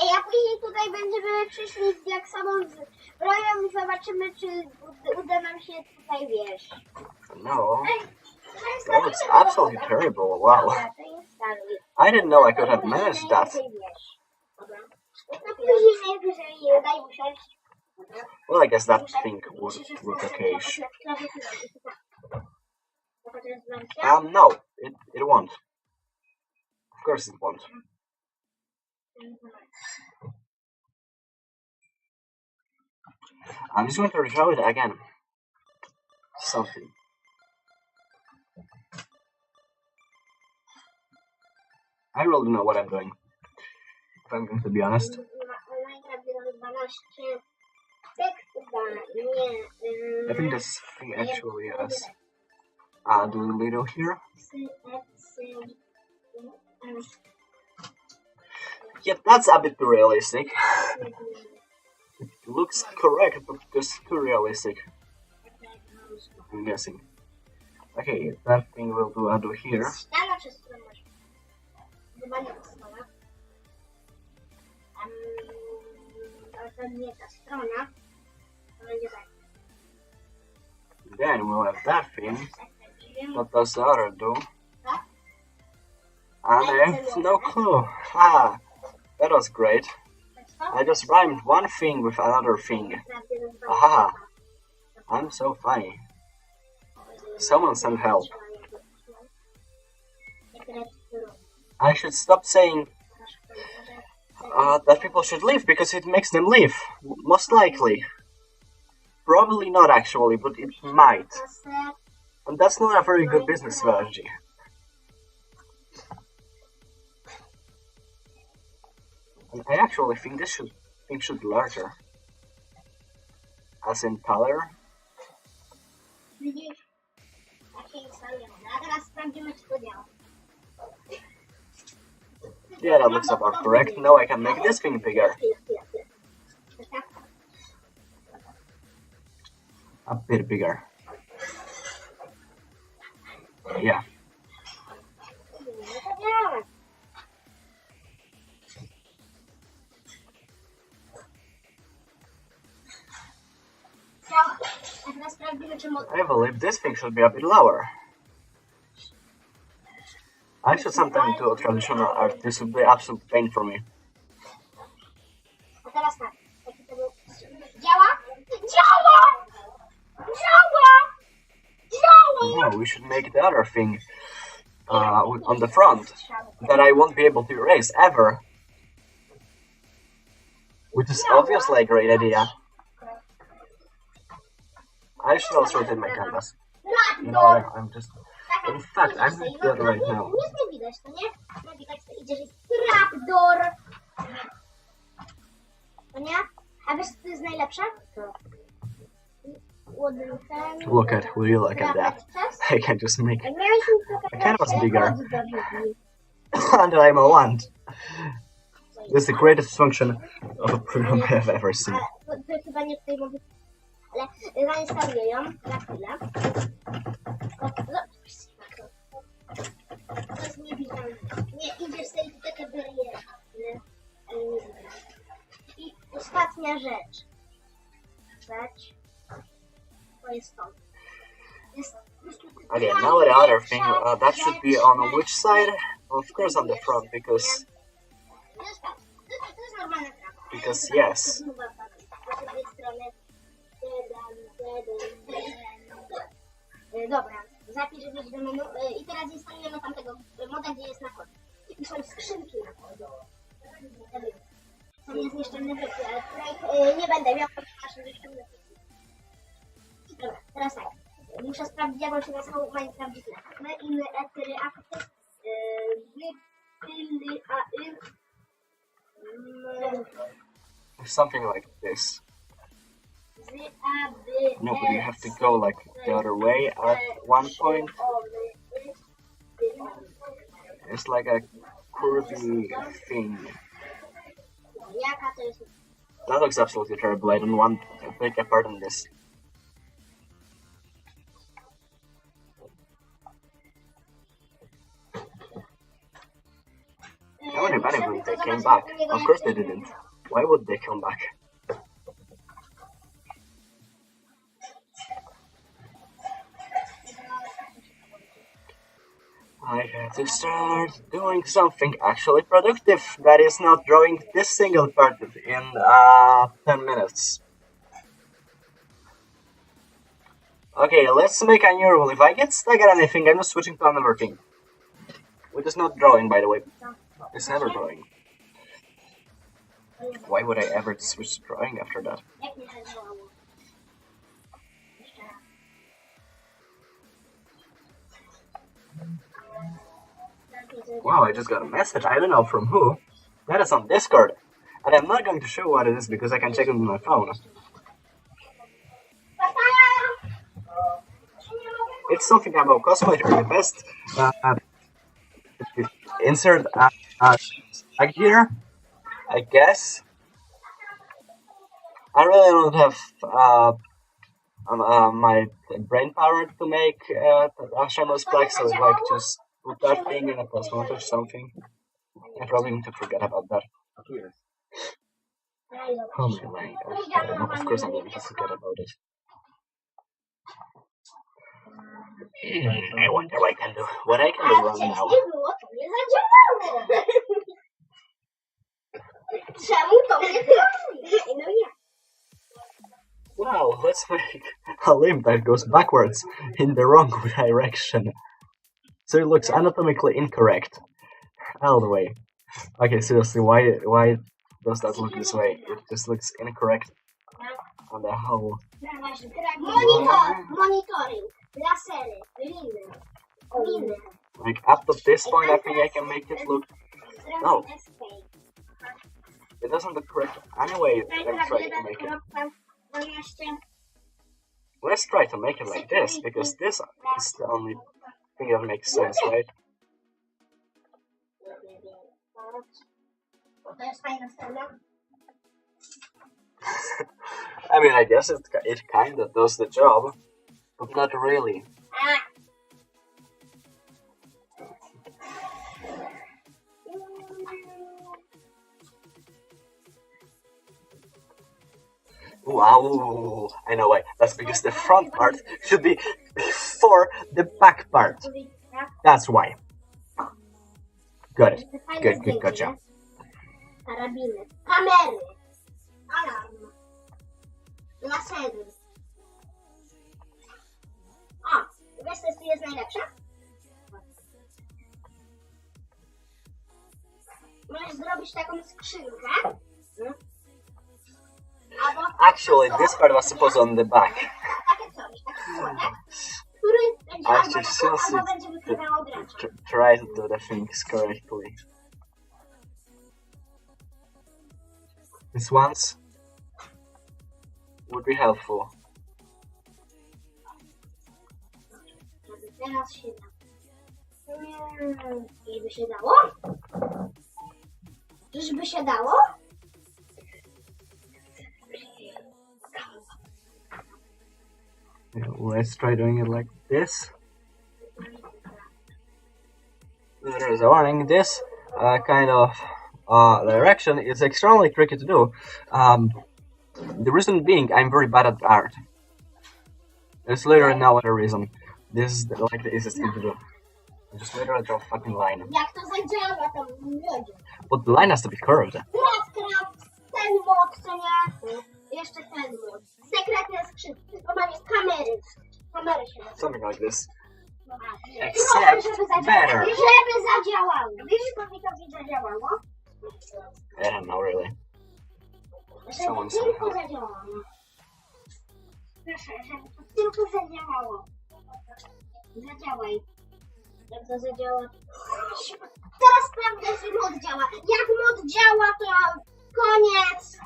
Speaker 3: Ej, a później tutaj będziemy przyszli z Jacksoną z broją i zobaczymy, czy uda nam się tutaj, wiesz.
Speaker 1: No, that looks absolutely terrible. Wow.
Speaker 3: Dobra, to instaluj.
Speaker 1: I didn't know I could have managed that.
Speaker 3: Więcej, wiesz. Później najwyżej daj usiąść.
Speaker 1: Well, I guess that thing would okay. No, it won't. Of course it won't. I'm just going to redraw it again. Something. I really don't know what I'm doing, if I'm going to be honest. I think this thing actually has a little here. Yeah, that's a bit too realistic. It looks correct, but just too realistic. I'm guessing. Okay, that thing will do here. Then we'll have that thing. What does the other do? And I have no clue. Ah, that was great. I just rhymed one thing with another thing. Aha! I'm so funny. Someone send help. I should stop saying that people should leave because it makes them leave. Most likely. Probably not actually, but it might. And that's not a very good business strategy. And I actually think this should be larger. As in taller. Yeah, that looks about correct. Now I can make this thing bigger. A bit bigger. Yeah. I believe this thing should be a bit lower. I should sometimes do a traditional art. This would be absolute pain for me. No, we should make the other thing on the front that I won't be able to erase ever. Which is obviously a great idea. I should also rotate my canvas. You know what, I'm just... In fact, I'm going to do it right now. Look at, will you look at that? I can just make a canvas bigger. And I'm a wand. This is the greatest function of a program I have ever seen.
Speaker 3: I ostatnia rzecz. To jest to.
Speaker 1: Okay, now the other thing, that should be on which side? Of course on the front, because yes.
Speaker 3: Dobra, zapisz do menu i teraz instalujemy tamtego moda, gdzie jest na kod. I są skrzynki na kodzie. Są niezniszczalne rzeczy, ale których nie będę miał, ponieważ niszczalne rzeczy. Dobra, teraz tak. Muszę sprawdzić, jak on się nazywał w Minecraft. Inne etery akty.
Speaker 1: Something like this. No, but you have to go like the other way at one point. It's like a curvy thing. That looks absolutely terrible. I don't want to take a part in this. I wonder if they came back. Of course they didn't. Why would they come back? I have to start doing something actually productive that is not drawing this single part in 10 minutes. Okay, let's make a new rule. If I get stuck at anything, I'm just switching to another thing. Which is not drawing, by the way. It's never drawing. Why would I ever switch to drawing after that?
Speaker 3: Jak nie zadziałało? Jeszcze raz.
Speaker 1: Wow, I just got a message. I don't know from who. That is on Discord. And I'm not going to show what it is because I can check it on my phone. It's something about cosplay the best. Insert a tag here, I guess. I really don't have my brain power to make a shameless plug, so like just put that thing in a cosmos or something. I probably need to forget about that. Oh my language. Of course I'm going to forget about it. I wonder what I can do. What I can do right now.
Speaker 3: Nie było, to nie zadziałało. Czemu to nie trafi? No ja.
Speaker 1: Wow, let's make a limb that goes backwards in the wrong direction. So it looks anatomically incorrect. All the way. Okay, seriously, why does that look this way? It just looks incorrect on the whole.
Speaker 3: Monitoring. Lasery. Liny.
Speaker 1: Like up to this point, I think I can make it look. No, it doesn't look correct. Anyway, let's try to make it. Let's try to make it like this because this is the only thing that makes sense, right? I mean, I guess it kind of does the job, but not really. Wow, I know why. That's because the front part should be before the back part. That's why. Got it. Good job.
Speaker 3: Karabiny. Kamery. Alarm. Lasery. O, wiesz co jest najlepsze? Możesz zrobić taką skrzynkę.
Speaker 1: Actually, this part was supposed on the back.
Speaker 3: Takie coś, taki słodek, który będzie
Speaker 1: Actually,
Speaker 3: albo będzie wykrywało gracza.
Speaker 1: Try to do the things correctly. This once would be helpful.
Speaker 3: Teraz się da. Żeby się dało? Czyżby się dało?
Speaker 1: Let's try doing it like this. There's a warning. This kind of direction is extremely tricky to do. The reason being, I'm very bad at art. There's literally no other reason. This is like the easiest thing to do. Just literally draw a fucking line.
Speaker 3: Jak to zadziała tam w miodzie?
Speaker 1: But the line has to be curved.
Speaker 3: Ten mod, co nie? Jeszcze ten mod. Sekretne skrzynki. Normalnie kamery. Kamery się nazywa.
Speaker 1: Something like this.
Speaker 3: Except
Speaker 1: better.
Speaker 3: Żeby zadziałało. Widzisz, to mi to zadziałało?
Speaker 1: I don't know really.
Speaker 3: Żeby tylko zadziałało. Proszę, żeby to tylko zadziałało. Zadziałaj. Jak to zadziała? Teraz sprawdzę, czy mod działa. Jak mod działa, to koniec.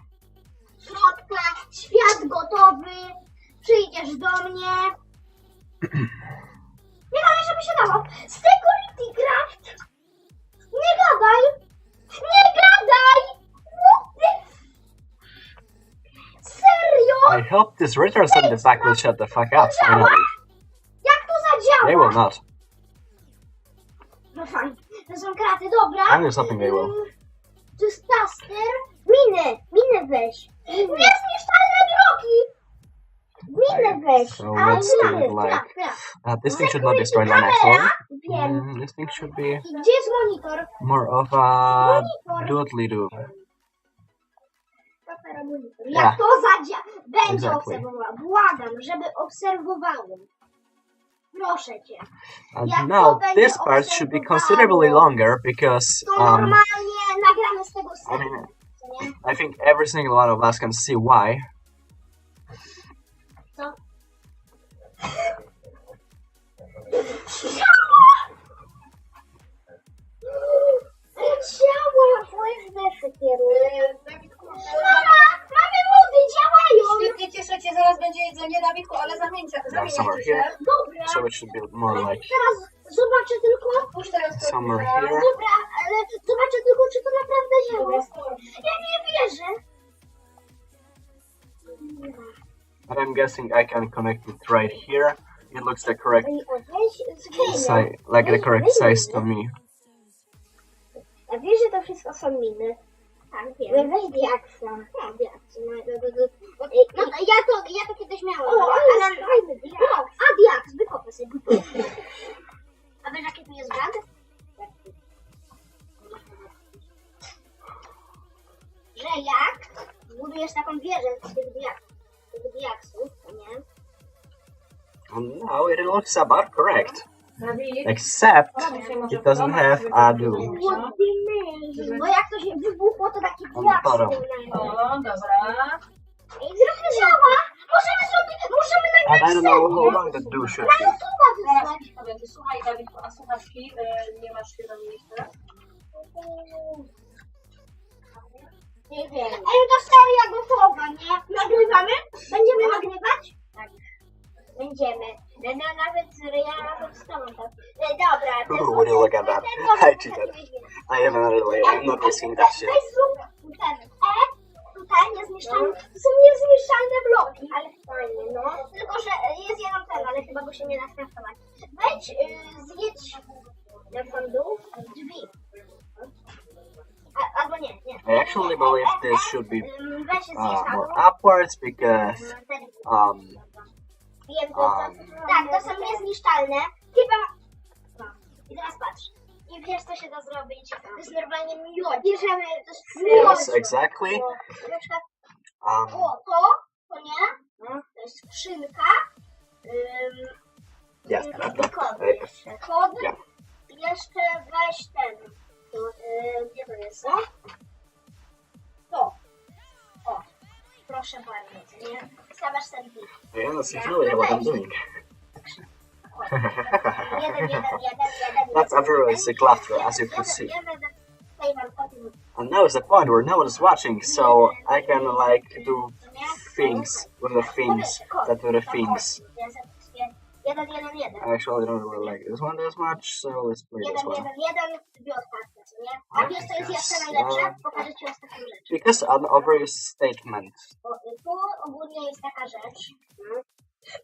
Speaker 3: Środka, świat gotowy. Przyjdziesz do mnie. Nie gadaj, żeby się dało. Security craft. Nie gadaj. Nie gadaj. What the... Serio?
Speaker 1: I hope this readers on the back will shut the fuck up finally.
Speaker 3: Jak to zadziała?
Speaker 1: They will not.
Speaker 3: No fajnie. To są kraty, dobra.
Speaker 1: I knew something they will.
Speaker 3: To jest taster. Minę weź. Niezniszczalne bloki. Minę weź.
Speaker 1: So let's do it like this thing should not be straight line actually.
Speaker 3: Wiem.
Speaker 1: This thing should be
Speaker 3: I gdzie jest monitor?
Speaker 1: more of a doodly-doo.
Speaker 3: Jak
Speaker 1: Yeah.
Speaker 3: to będzie
Speaker 1: Exactly.
Speaker 3: obserwowała. Błagam, żeby obserwowałem. Proszę cię.
Speaker 1: And
Speaker 3: Jak
Speaker 1: now
Speaker 3: to będzie
Speaker 1: this part should be
Speaker 3: obserwowało?
Speaker 1: considerably longer because
Speaker 3: To normalnie nagramy z tego
Speaker 1: I
Speaker 3: serię.
Speaker 1: mean
Speaker 3: Co nie?
Speaker 1: I think every single one of us can see why.
Speaker 3: Co? Działa! Flashback kieruje. Mamy mody, działają!
Speaker 2: Świetnie, cieszę cię, zaraz będzie jedzenie, Dawidku, ale zamieniajcie
Speaker 1: somewhere
Speaker 2: się.
Speaker 1: here.
Speaker 3: Dobra.
Speaker 1: So it should be more like
Speaker 3: Teraz zobaczę tylko.
Speaker 2: Spójrz teraz to.
Speaker 1: somewhere here.
Speaker 3: Dobra, ale zobaczę tylko, czy to naprawdę działa.
Speaker 2: Dobra, spójrz.
Speaker 3: Ja nie wierzę.
Speaker 1: And I'm guessing I can connect it right here. It looks the correct size, like the correct size to me.
Speaker 3: A wiesz, że to wszystko są miny? Tak, wiem. Weź diaksa. No, diaksa. No, ja to kiedyś miałam. O, ale fajny diaks. No, a diaks, wykopę sobie. A wiesz, jaki tu jest brand? Że jak zbudujesz taką wieżę z tych diaksów, to nie?
Speaker 1: And now it looks about correct.
Speaker 2: Dawid,
Speaker 1: Except
Speaker 2: robi się może
Speaker 1: it doesn't have a do.
Speaker 3: Bo jak to się wybuchło, to taki
Speaker 1: On
Speaker 3: diaks.
Speaker 1: bottom.
Speaker 2: O, dobra.
Speaker 3: I zróbmy działa! Możemy
Speaker 1: And I
Speaker 3: nagrać
Speaker 1: don't know how
Speaker 3: serię.
Speaker 1: long the do should
Speaker 3: Na
Speaker 1: be.
Speaker 3: YouTube'a
Speaker 2: Zaraz
Speaker 3: wysłać.
Speaker 2: ci powiem. Słuchaj, Dawidku, a słuchawki nie masz się do miejsca?
Speaker 3: Nie wiem. Ej, to seria gotowa, nie? Nagrywamy? Będziemy nagrywać? Tak. Będziemy. Będę nawet z tobą tak. Dobra.
Speaker 1: Ooh, would you look at that? I cheated. I am really, I'm not risking that shit.
Speaker 3: Weź zrób ten tutaj niezniszczalne. To są niezniszczalne bloki, ale fajnie, no. Tylko, że jest jeden ten, ale chyba go się nie da skraftować. Wejdź, zjedź na sam dół drzwi. Albo nie.
Speaker 1: I actually believe this should be
Speaker 3: Weź zjedź na
Speaker 1: more
Speaker 3: dół.
Speaker 1: upwards because
Speaker 3: Wiem, tak, to są niezniszczalne. Chyba... No. I teraz patrz. I wiesz, co się da zrobić? To jest normalnie miód. Bierzemy... To jest
Speaker 1: yes,
Speaker 3: miód.
Speaker 1: exactly.
Speaker 3: Na przykład...
Speaker 1: Um,
Speaker 3: O, to nie? To jest skrzynka.
Speaker 1: yes,
Speaker 3: Kod jeszcze. Kod.
Speaker 1: Yeah.
Speaker 3: I jeszcze weź ten. Gdzie to jest? To. O. Proszę bardzo, co nie? Stawiasz serwis.
Speaker 1: yes, it's really what I'm doing.
Speaker 3: Jeden.
Speaker 1: That's a very sick laughter, as you can see. And now is the point where no one is watching, so I can like do things with the things that do the things. I actually don't really like this one as much, so let's play this one.
Speaker 3: Drzwi otwarte, co nie? A wiesz, co jest jeszcze najlepsze? Pokażę ci ostatnią rzecz.
Speaker 1: Because an obvious statement.
Speaker 3: Tu ogólnie jest taka rzecz.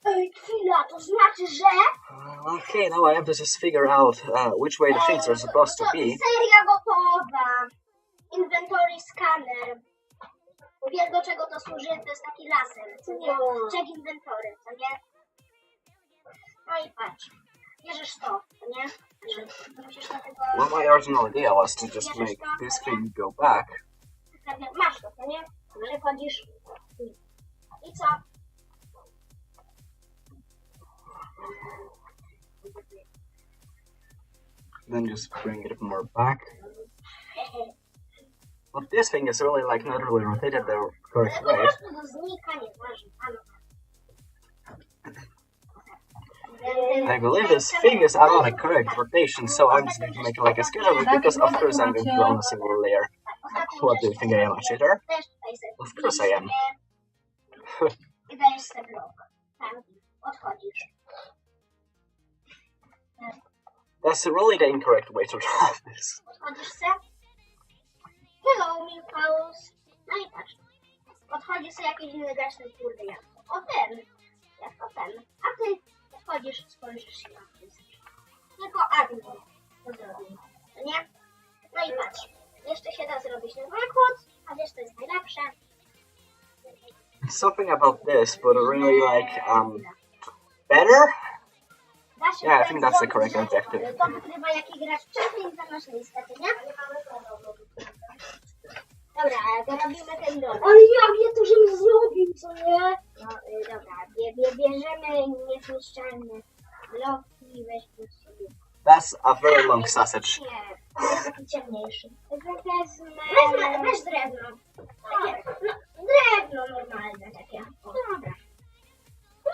Speaker 3: Ej, chwila, to znaczy, że...
Speaker 1: Okay, now I have to just figure out which way the things are supposed to be.
Speaker 3: Seria gotowa. Inventory scanner. Wiesz, do czego to służy? To jest taki laser, co nie? Check inventory, co nie? No i patrz. Bierzesz to, co nie? Musisz na tego...
Speaker 1: Well, my original idea was to just make this thing go back.
Speaker 3: Masz to, co nie? Przechodzisz. I co?
Speaker 1: Then just bring it more back. But this thing is really like not really rotated the correct
Speaker 3: Ale po
Speaker 1: way.
Speaker 3: prostu to znika, nieważne.
Speaker 1: I believe this thing is out on a correct rotation, so I'm just going to make it like a schedule because of course I'm going to go on a single layer. What do you think I am, a cheater? Of course I am.
Speaker 3: I dajesz ten blok. Tam odchodzisz.
Speaker 1: That's really the incorrect way to draw this.
Speaker 3: Odchodzisz se. Hello, Milkaus. No i patrz. Odchodzisz sobie jakiś inny gaśny, kurde jabłko. O ten. Jabłko ten. A ty odchodzisz, spojrzysz się na to. Tylko admin to zrobił. No nie? No i patrz. Jeszcze się da zrobić na zakład. A wiesz, co jest najlepsze?
Speaker 1: something about this, but really like better. Yeah, I think that's the correct adjective.
Speaker 3: To wykrywa, jaki gracz wcześniej za naszą listę, nie? Dobra, to robimy ten dom. Ale jak ja to żebym zrobił, co nie? No dobra, bierzemy niezniszczalne bloki, weźmy sobie.
Speaker 1: That's a very long sausage.
Speaker 3: Nie, taki ciemniejszy. Weź drewno. Takie, no, drewno normalne takie. Dobra.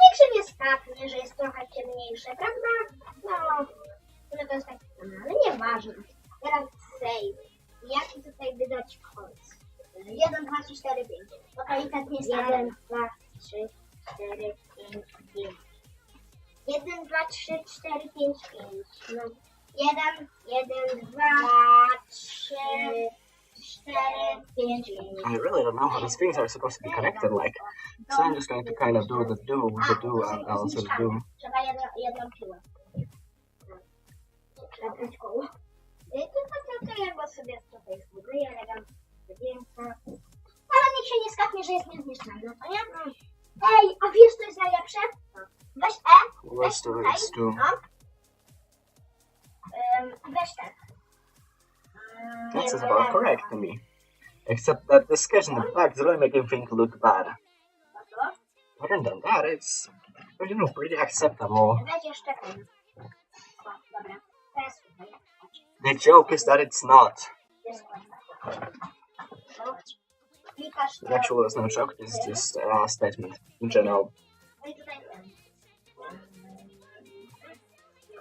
Speaker 3: Niech się nie skapnie, że jest trochę ciemniejsze, prawda? No, że to jest tak, ale nieważne. Teraz save. Jaki tutaj wydać kod? 1, 2, 3, 4, 5. Bo to i tak nie jest 1, 2, 3, 4, 5, 5. 1, 2, 3, 4, 5, 5. No. 1, 2, 3, 4, 5, 5.
Speaker 1: I really don't know how these things are supposed to be connected, like, so I'm just going to kind of do the do, and also the do.
Speaker 3: Trzeba jedną piłę. Trzeba brać koło. To ja go sobie tutaj zbuduję, elegancko. Ale niech się nie skapnie, że jest niezniszczalny, to nie? Ej, a wiesz co jest najlepsze? Weź
Speaker 1: Let's do this do.
Speaker 3: Weź tak.
Speaker 1: This is about correct to me. Except that the sketch in the back is really making things look bad. Other than that, it's, you know, pretty acceptable.
Speaker 3: Weź jeszcze ten. Dobra, teraz tutaj.
Speaker 1: The joke is that it's not. Actually, there's no joke, it's just a statement in general.
Speaker 3: No i tutaj ten.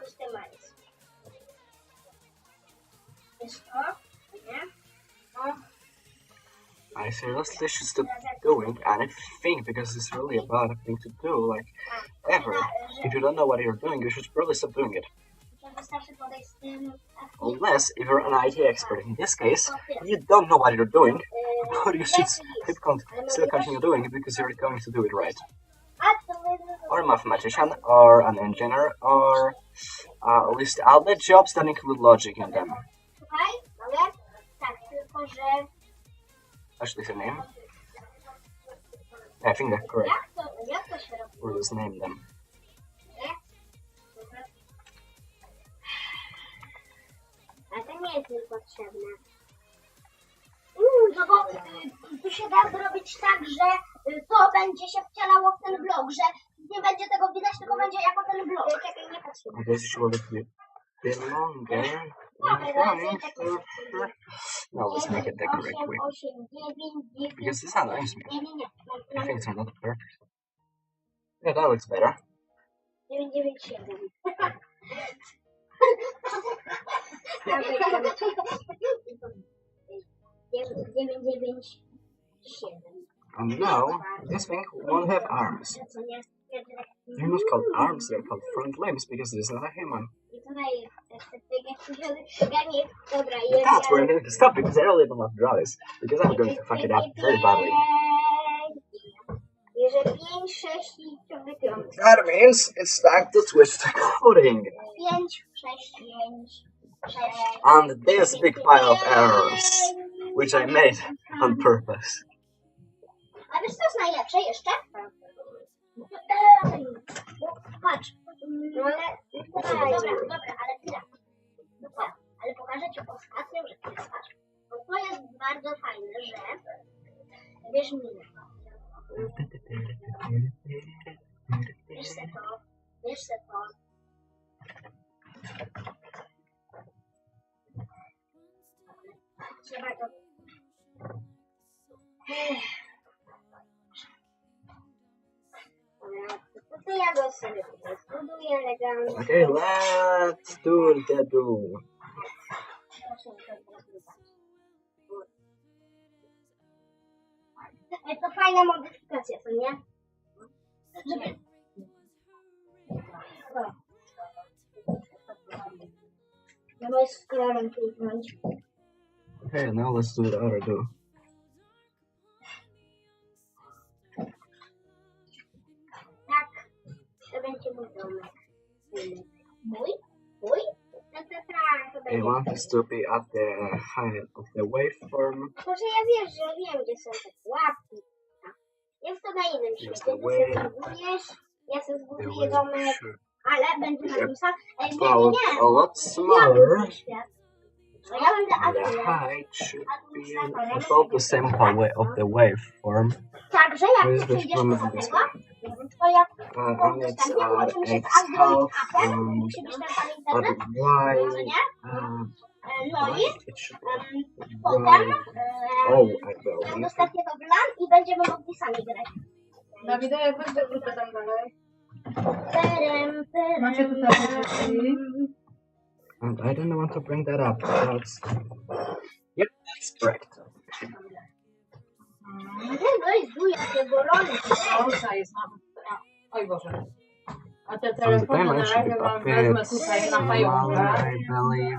Speaker 3: Customize. Jest to, nie? No.
Speaker 1: I seriously should stop doing anything because it's really a bad thing to do, like, ever. If you don't know what you're doing, you should probably stop doing it.
Speaker 3: Wystarczy podejść z tym.
Speaker 1: Unless, if you're an IT expert, in this case, you don't know what you're doing, but you should still continue doing it because you're going to do it right. Or a mathematician, or an engineer, or list all the jobs that include logic in them.
Speaker 3: Słuchaj, ale tak, tylko że
Speaker 1: Actually, the name. I think that's correct.
Speaker 3: jak to się robi?
Speaker 1: We'll just name them.
Speaker 3: Ale to nie jest mi potrzebne. No bo tu się da zrobić tak, że to będzie się wcielało w ten blok, że nie będzie tego widać, tylko będzie jako ten blok. Czekaj, nie patrzę.
Speaker 1: I guess you should have a bit longer. Now let's make it the correct way.
Speaker 3: 8, 9, 10.
Speaker 1: Because this annoys me.
Speaker 3: Nie.
Speaker 1: I think it's not perfect. Yeah, that looks better.
Speaker 3: 9, 9, 7. 9, 7.
Speaker 1: And now, this thing won't have arms. They're not called arms, they're called front limbs because it is not a human. That's where I'm going to stop because I really don't want to draw this. Because I'm going to fuck it up very badly. That means it's time to switch to coding.
Speaker 3: 5, 6, 5, 6.
Speaker 1: And this big pile of errors, which I made on purpose.
Speaker 3: A wiesz co jest najlepsze jeszcze? Patrz. No ale... Dobra, ale chwila. Ale pokażę ci ostatnią rzecz. Patrz. Bo to jest bardzo fajne, że... Wiesz minę. Wiesz se to. Wiesz se to. Trzeba to... To ja go sobie tutaj zbuduję elegancko.
Speaker 1: Okay, let's do the do.
Speaker 3: To fajna modyfikacja, co nie? Żeby... No bo jest z kolorem kliknąć.
Speaker 1: Okay, now let's do the other do.
Speaker 3: Tak, to będzie mój domek. Mój? Mój?
Speaker 1: I want this to be at the height of the waveform.
Speaker 3: Może ja wiem, gdzie są te pułapki. Więc to to na innym
Speaker 1: Here's
Speaker 3: świecie.
Speaker 1: the
Speaker 3: Ty
Speaker 1: way.
Speaker 3: sobie zbudujesz, ja sobie
Speaker 1: The
Speaker 3: zbuduję
Speaker 1: way
Speaker 3: domek,
Speaker 1: should
Speaker 3: ale będzie na tym samym. Nie,
Speaker 1: about
Speaker 3: nie,
Speaker 1: a lot
Speaker 3: ja
Speaker 1: smaller.
Speaker 3: będę świat. Bo ja będę
Speaker 1: And the
Speaker 3: admin.
Speaker 1: height should be about the same of the waveform.
Speaker 3: Także jak
Speaker 1: Where's
Speaker 3: ty
Speaker 1: the
Speaker 3: przejdziesz
Speaker 1: from
Speaker 3: do
Speaker 1: this
Speaker 3: tego, twoja
Speaker 1: And it's
Speaker 3: udostępnia
Speaker 1: x
Speaker 3: Android
Speaker 1: half
Speaker 3: Apple, musi być ten
Speaker 1: but
Speaker 3: internet,
Speaker 1: y
Speaker 3: co nie? No i
Speaker 1: it should
Speaker 3: potem
Speaker 1: oh I will.
Speaker 3: udostępnię to w LAN i będziemy mogli sami grać.
Speaker 2: Dawida, weź tę grupę tam dalej.
Speaker 3: Perem, perem.
Speaker 2: Macie tutaj rzeczy.
Speaker 1: And I don't want to bring that up. That's yep, that's correct.
Speaker 3: No i wuja, jakie golony.
Speaker 2: Olsa jest na... Oj Boże. A te
Speaker 1: And the
Speaker 2: telefony
Speaker 1: timeline
Speaker 2: na
Speaker 1: should be
Speaker 2: razie
Speaker 1: a
Speaker 2: wam wezmę
Speaker 1: bit
Speaker 2: tutaj na
Speaker 1: smaller,
Speaker 2: pająka.
Speaker 1: I believe.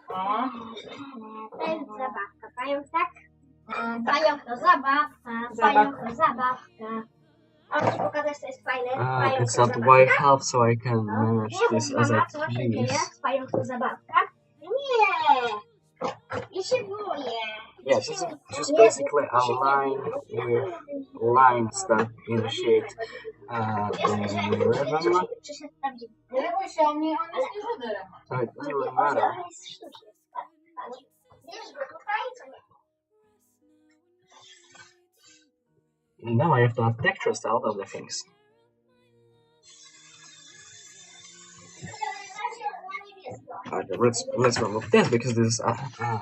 Speaker 2: O.
Speaker 3: To jest zabawka. Pająk tak? Pająk to zabawka. Pająk to zabawka. A chcę ci pokazać, co jest fajne. Pająk
Speaker 1: It's
Speaker 3: to
Speaker 1: at
Speaker 3: zabawka.
Speaker 1: y half, so I can manage
Speaker 3: Nie
Speaker 1: this
Speaker 3: mów,
Speaker 1: as
Speaker 3: mama,
Speaker 1: I
Speaker 3: co się dzieje?
Speaker 1: please.
Speaker 3: Pająk to zabawka. Nie! Ja się boję.
Speaker 1: Yeah, just basically a line with lines that initiate the rhythm.
Speaker 3: Czy się sprawdzi?
Speaker 2: Nie bój się, on jest nieżaderem.
Speaker 1: So it doesn't really matter.
Speaker 3: On jest sztuczny. Wiesz go tutaj, co nie?
Speaker 1: Now I have to add textures to all of the things. Let's remove this because this is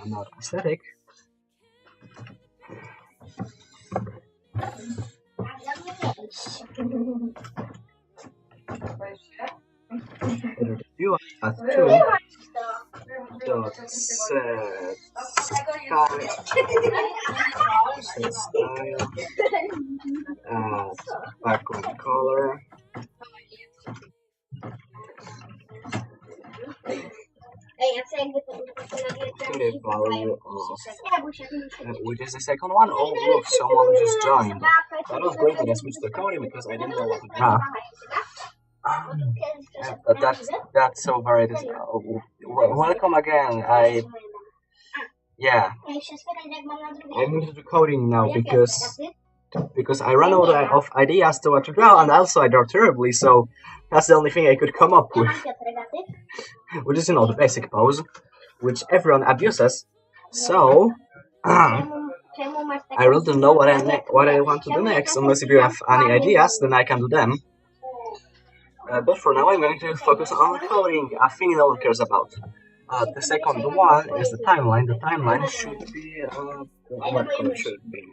Speaker 1: not aesthetic.
Speaker 2: Boisz się?
Speaker 1: You add two dot set style, background color.
Speaker 3: Ej, ja chcę jakby to
Speaker 1: The value of
Speaker 3: Nie, bo się
Speaker 1: which is the second one. Oh look, someone just joined. I was going to switch the coding because I didn't know what to do. But that's so very welcome again. Yeah, I need to do coding now because I ran out of ideas to what to draw, and also I draw terribly, so that's the only thing I could come up with, which is the basic pose, which everyone abuses. So I really don't know what I want to do next, unless if you have any ideas, then I can do them. But for now, I'm going to focus on coding, a thing no one cares about. The second one is the timeline. The timeline should be what color should it be?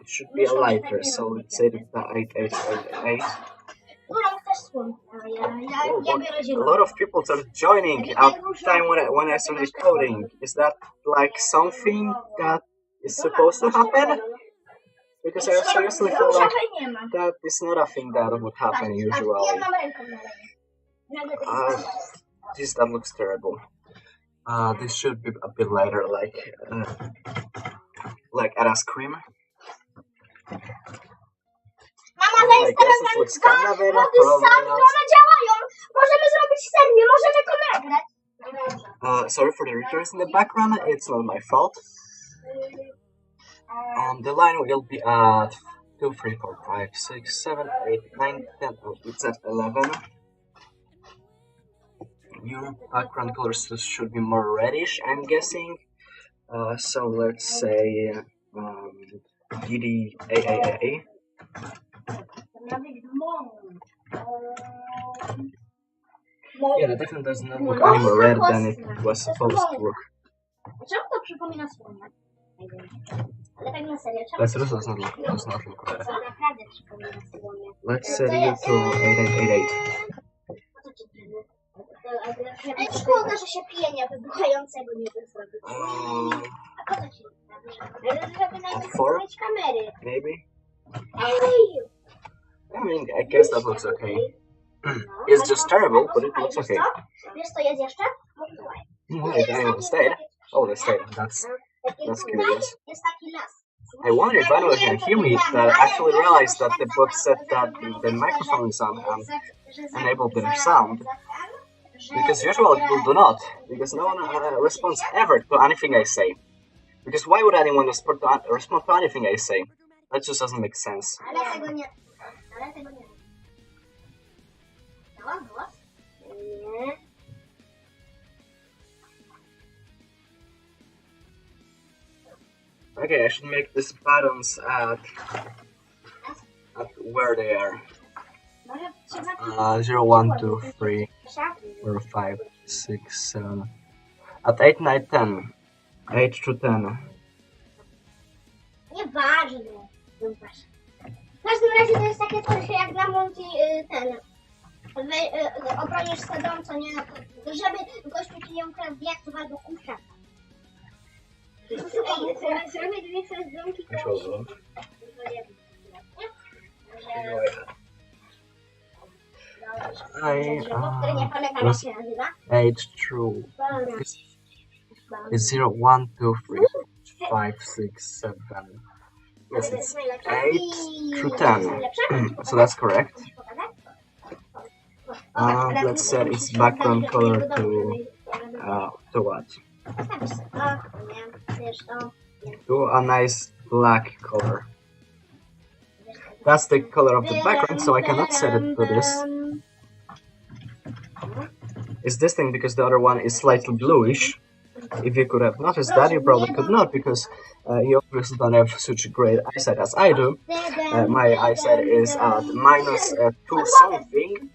Speaker 1: It should be a lighter, so let's say that 8888. A lot of people started joining at the time when I started coding. Is that like something that is supposed to happen? Because I seriously feel like that is not a thing that would happen usually. That looks terrible. This should be a bit lighter, like at a scream.
Speaker 3: Mama,
Speaker 1: I guess it looks kind of it, probably not.
Speaker 3: one działają. Możemy zrobić serię, możemy to nagrać.
Speaker 1: Sorry for the returns in the background, it's not my fault. The line will be at 2, 3, 4, 5, 6, 7, 8, 9, 10. Oh, it's at 11. Your background colors should be more reddish, I'm guessing. So let's say DDAAA. Yeah, that definitely does not look any more red than it was supposed to look.
Speaker 3: Czemu to przypomina słonia? Ale tak na serio, czemu
Speaker 1: Let's does not look red.
Speaker 3: to naprawdę przypomina słonia?
Speaker 1: Let's set it to 8888.
Speaker 3: Ej, szkoda, że się pienia wybuchającego nie zrobić. A po co ci żeby najpierw kamery.
Speaker 1: Maybe?
Speaker 3: Ej!
Speaker 1: I mean, I guess that looks okay. It's just terrible, but it looks okay.
Speaker 3: Wiesz co jest jeszcze?
Speaker 1: The stayed. Oh, they stayed. That's curious.
Speaker 3: Jest taki las.
Speaker 1: I wonder if anyone can hear me that actually realized that the book said that the microphone is on and enabled the sound. Because usually people do not. Because no one responds ever to anything I say. Because why would anyone respond to anything I say? That just doesn't make sense.
Speaker 3: Ale tego nie. Ale tego nie. Dałam głos? Nie.
Speaker 1: Okay, I should make these buttons at where they are.
Speaker 3: Może trzeba
Speaker 1: 0, 1, 2, 3, 4, 5, 6, 7. At 8, 9, 10. 8 to 10.
Speaker 3: Nieważne. W każdym razie to jest takie coś jak dla Monty ten. Obronisz swój dom, co nie? Żeby gościu ci nie ukradł diaktów albo kurczaka. Zrobię dwie sezonki, który nie pamiętam jak się nazywa.
Speaker 1: 8 true. It's 0, 1, 2, 3, 5, 6, 7. Yes, it's 8 through 10. So that's correct. Let's set its background color to what? To a nice black color. That's the color of the background, so I cannot set it to this. It's this thing because the other one is slightly bluish. If you could have noticed that, you probably could not, because you obviously don't have such a great eyesight as I do. My eyesight is at minus 2 something.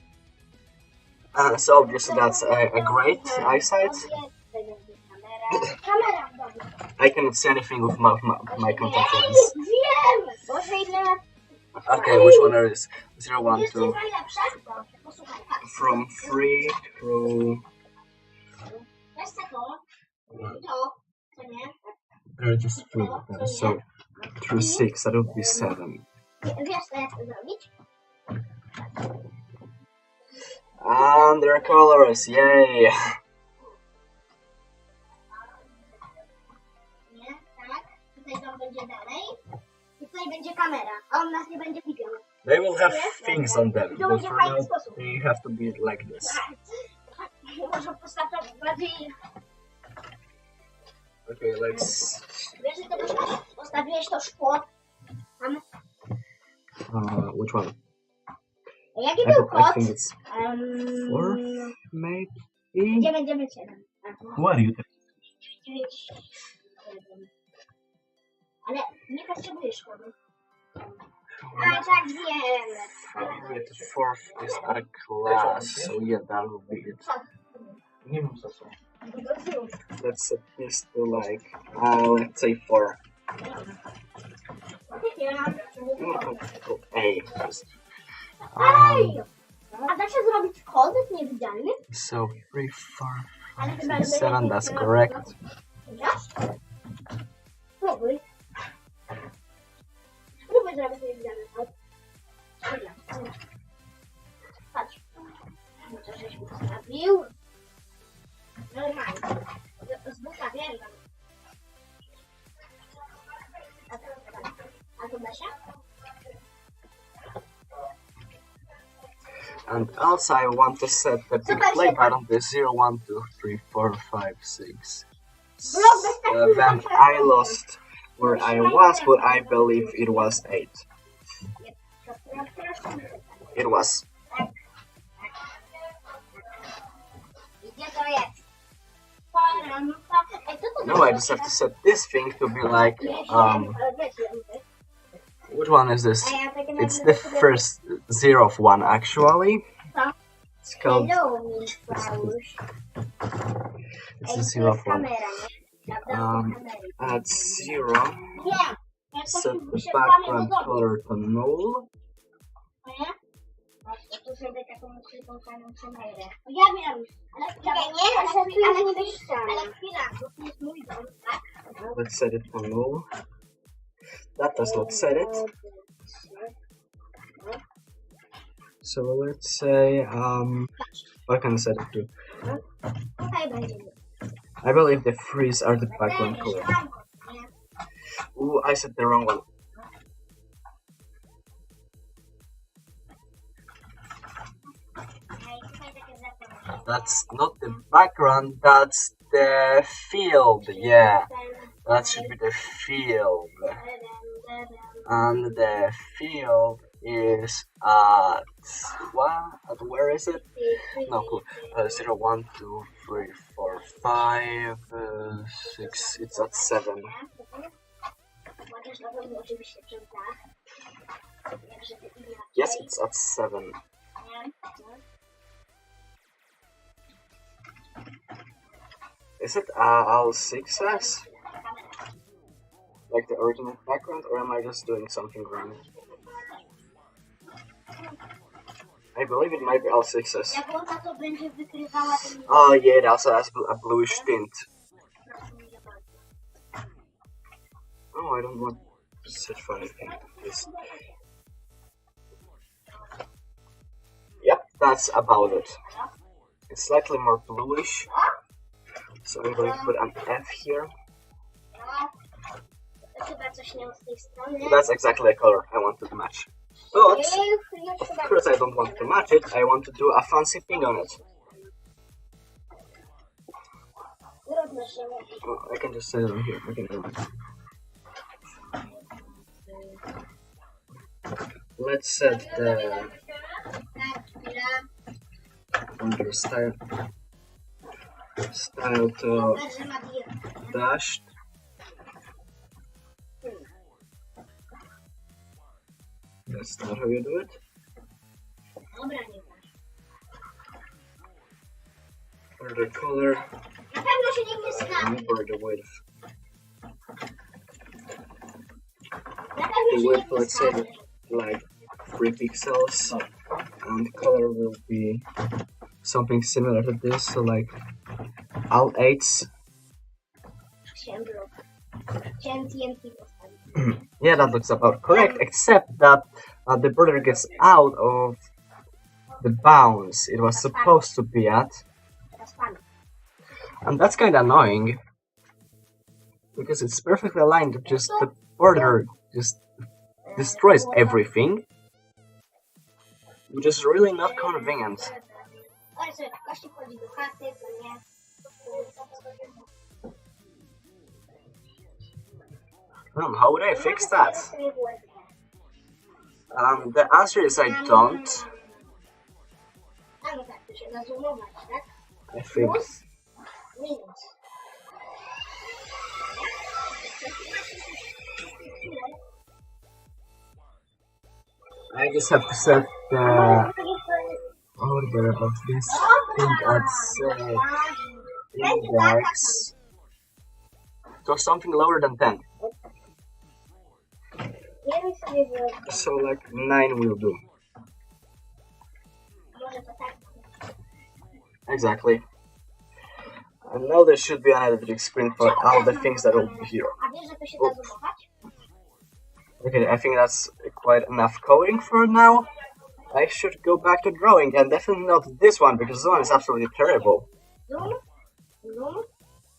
Speaker 1: So obviously that's a great eyesight. I cannot see anything with my contact lens. Okay, which one are these? 0, 1, 2. From 3 through... There are just 3 of them, so through 6, that would be 7. And they're colors, yay! They will have things on them, but for now they have to be like this. Okay, let's... which one? I think it's 4, maybe?
Speaker 4: Who are you?
Speaker 3: Ale nie potrzebujesz kodu. A tak wiem.
Speaker 1: The 4th is our class, so yeah, that will be it.
Speaker 4: Nie wiem co są.
Speaker 1: Let's set this to like, let's say 4. To A first.
Speaker 3: A da się zrobić kod niewidzialny?
Speaker 1: So 3, 4, 5, 6, 7, that's correct.
Speaker 3: Spróbuj. Spróbuj zrobić niewidzialny kod. Patrz. To żeś ustawił. Normalnie. Z buta wiem. A to da się?
Speaker 1: And also I want to set the big play button to 0, 1, 2, 3, 4, 5, 6, 7. I lost where I was, but I believe it was 8. It was. No, I just have to set this thing to be like, which one is this? It's the first 0th one, actually. It's called... It's the 0th one. At 0, set the background color to null.
Speaker 3: Ja wiem, ale chwila, to jest mój dom, tak?
Speaker 1: Let's set it to null. That does not set it. So let's say, what can I set it to? I believe the freeze are the background color. Ooh, I set the wrong one. That's not the background, that's the field, yeah. That should be the field. And the field is at what? At where is it? No clue. 0, 1, 2, 3, 4, 5, 6. It's at 7.
Speaker 3: Chociaż na pewno oczywiście prawda. Jak żeby inaczej.
Speaker 1: Yes, it's at 7.
Speaker 3: Nie?
Speaker 1: Is it all 6s? Like the original background, or am I just doing something wrong? I believe it might be all 6s.
Speaker 3: Jak ona to będzie wykrywała, to nie
Speaker 1: Oh yeah, it also has a bluish tint. Oh, I don't want such funny thing. Yep, that's about it. It's slightly more bluish, so I'm going to put an F here.
Speaker 3: To chyba coś nie z tej strony.
Speaker 1: That's exactly the color I want to match. But, of course I don't want to match it, I want to do a fancy thing on it.
Speaker 3: Trudno się mówi.
Speaker 1: Well, I can just set it on here. Okay, never mind. Let's set the under style to
Speaker 3: Że ma dir.
Speaker 1: dashed. That's not how you do it.
Speaker 3: Dobra, nie masz.
Speaker 1: For the color
Speaker 3: Na pewno się nikt nie zna.
Speaker 1: and for the width.
Speaker 3: Na pewno
Speaker 1: The
Speaker 3: się
Speaker 1: width,
Speaker 3: nikt nie
Speaker 1: let's say
Speaker 3: zna.
Speaker 1: like 3 pixels, and color will be something similar to this, so like all 8s.
Speaker 3: Chciałem blok. Chciałem TNT postawić.
Speaker 1: Yeah, that looks about correct, except that the border gets out of the bounds it was supposed to be at,
Speaker 3: Teraz pan.
Speaker 1: and that's kind of annoying because it's perfectly aligned. Just the border just destroys everything, which is really not convenient.
Speaker 3: Ale sobie, gości wchodzi do chaty, to nie.
Speaker 1: How would I fix that? The answer is I don't.
Speaker 3: A no tak, to się da zoomować, tak?
Speaker 1: I think
Speaker 3: Plus, minus.
Speaker 1: I just have to set the order of this thing at say index to something lower than 10.
Speaker 3: Ja bym sobie wyobraził,
Speaker 1: So like 9 will do.
Speaker 3: może to tak.
Speaker 1: Exactly. And now there should be an editing screen for all the things that will be here.
Speaker 3: A wiesz, że to się da zoomować?
Speaker 1: Okay, I think that's quite enough coding for now. I should go back to drawing, and definitely not this one, because this one is absolutely terrible.
Speaker 3: Zoom? Zoom?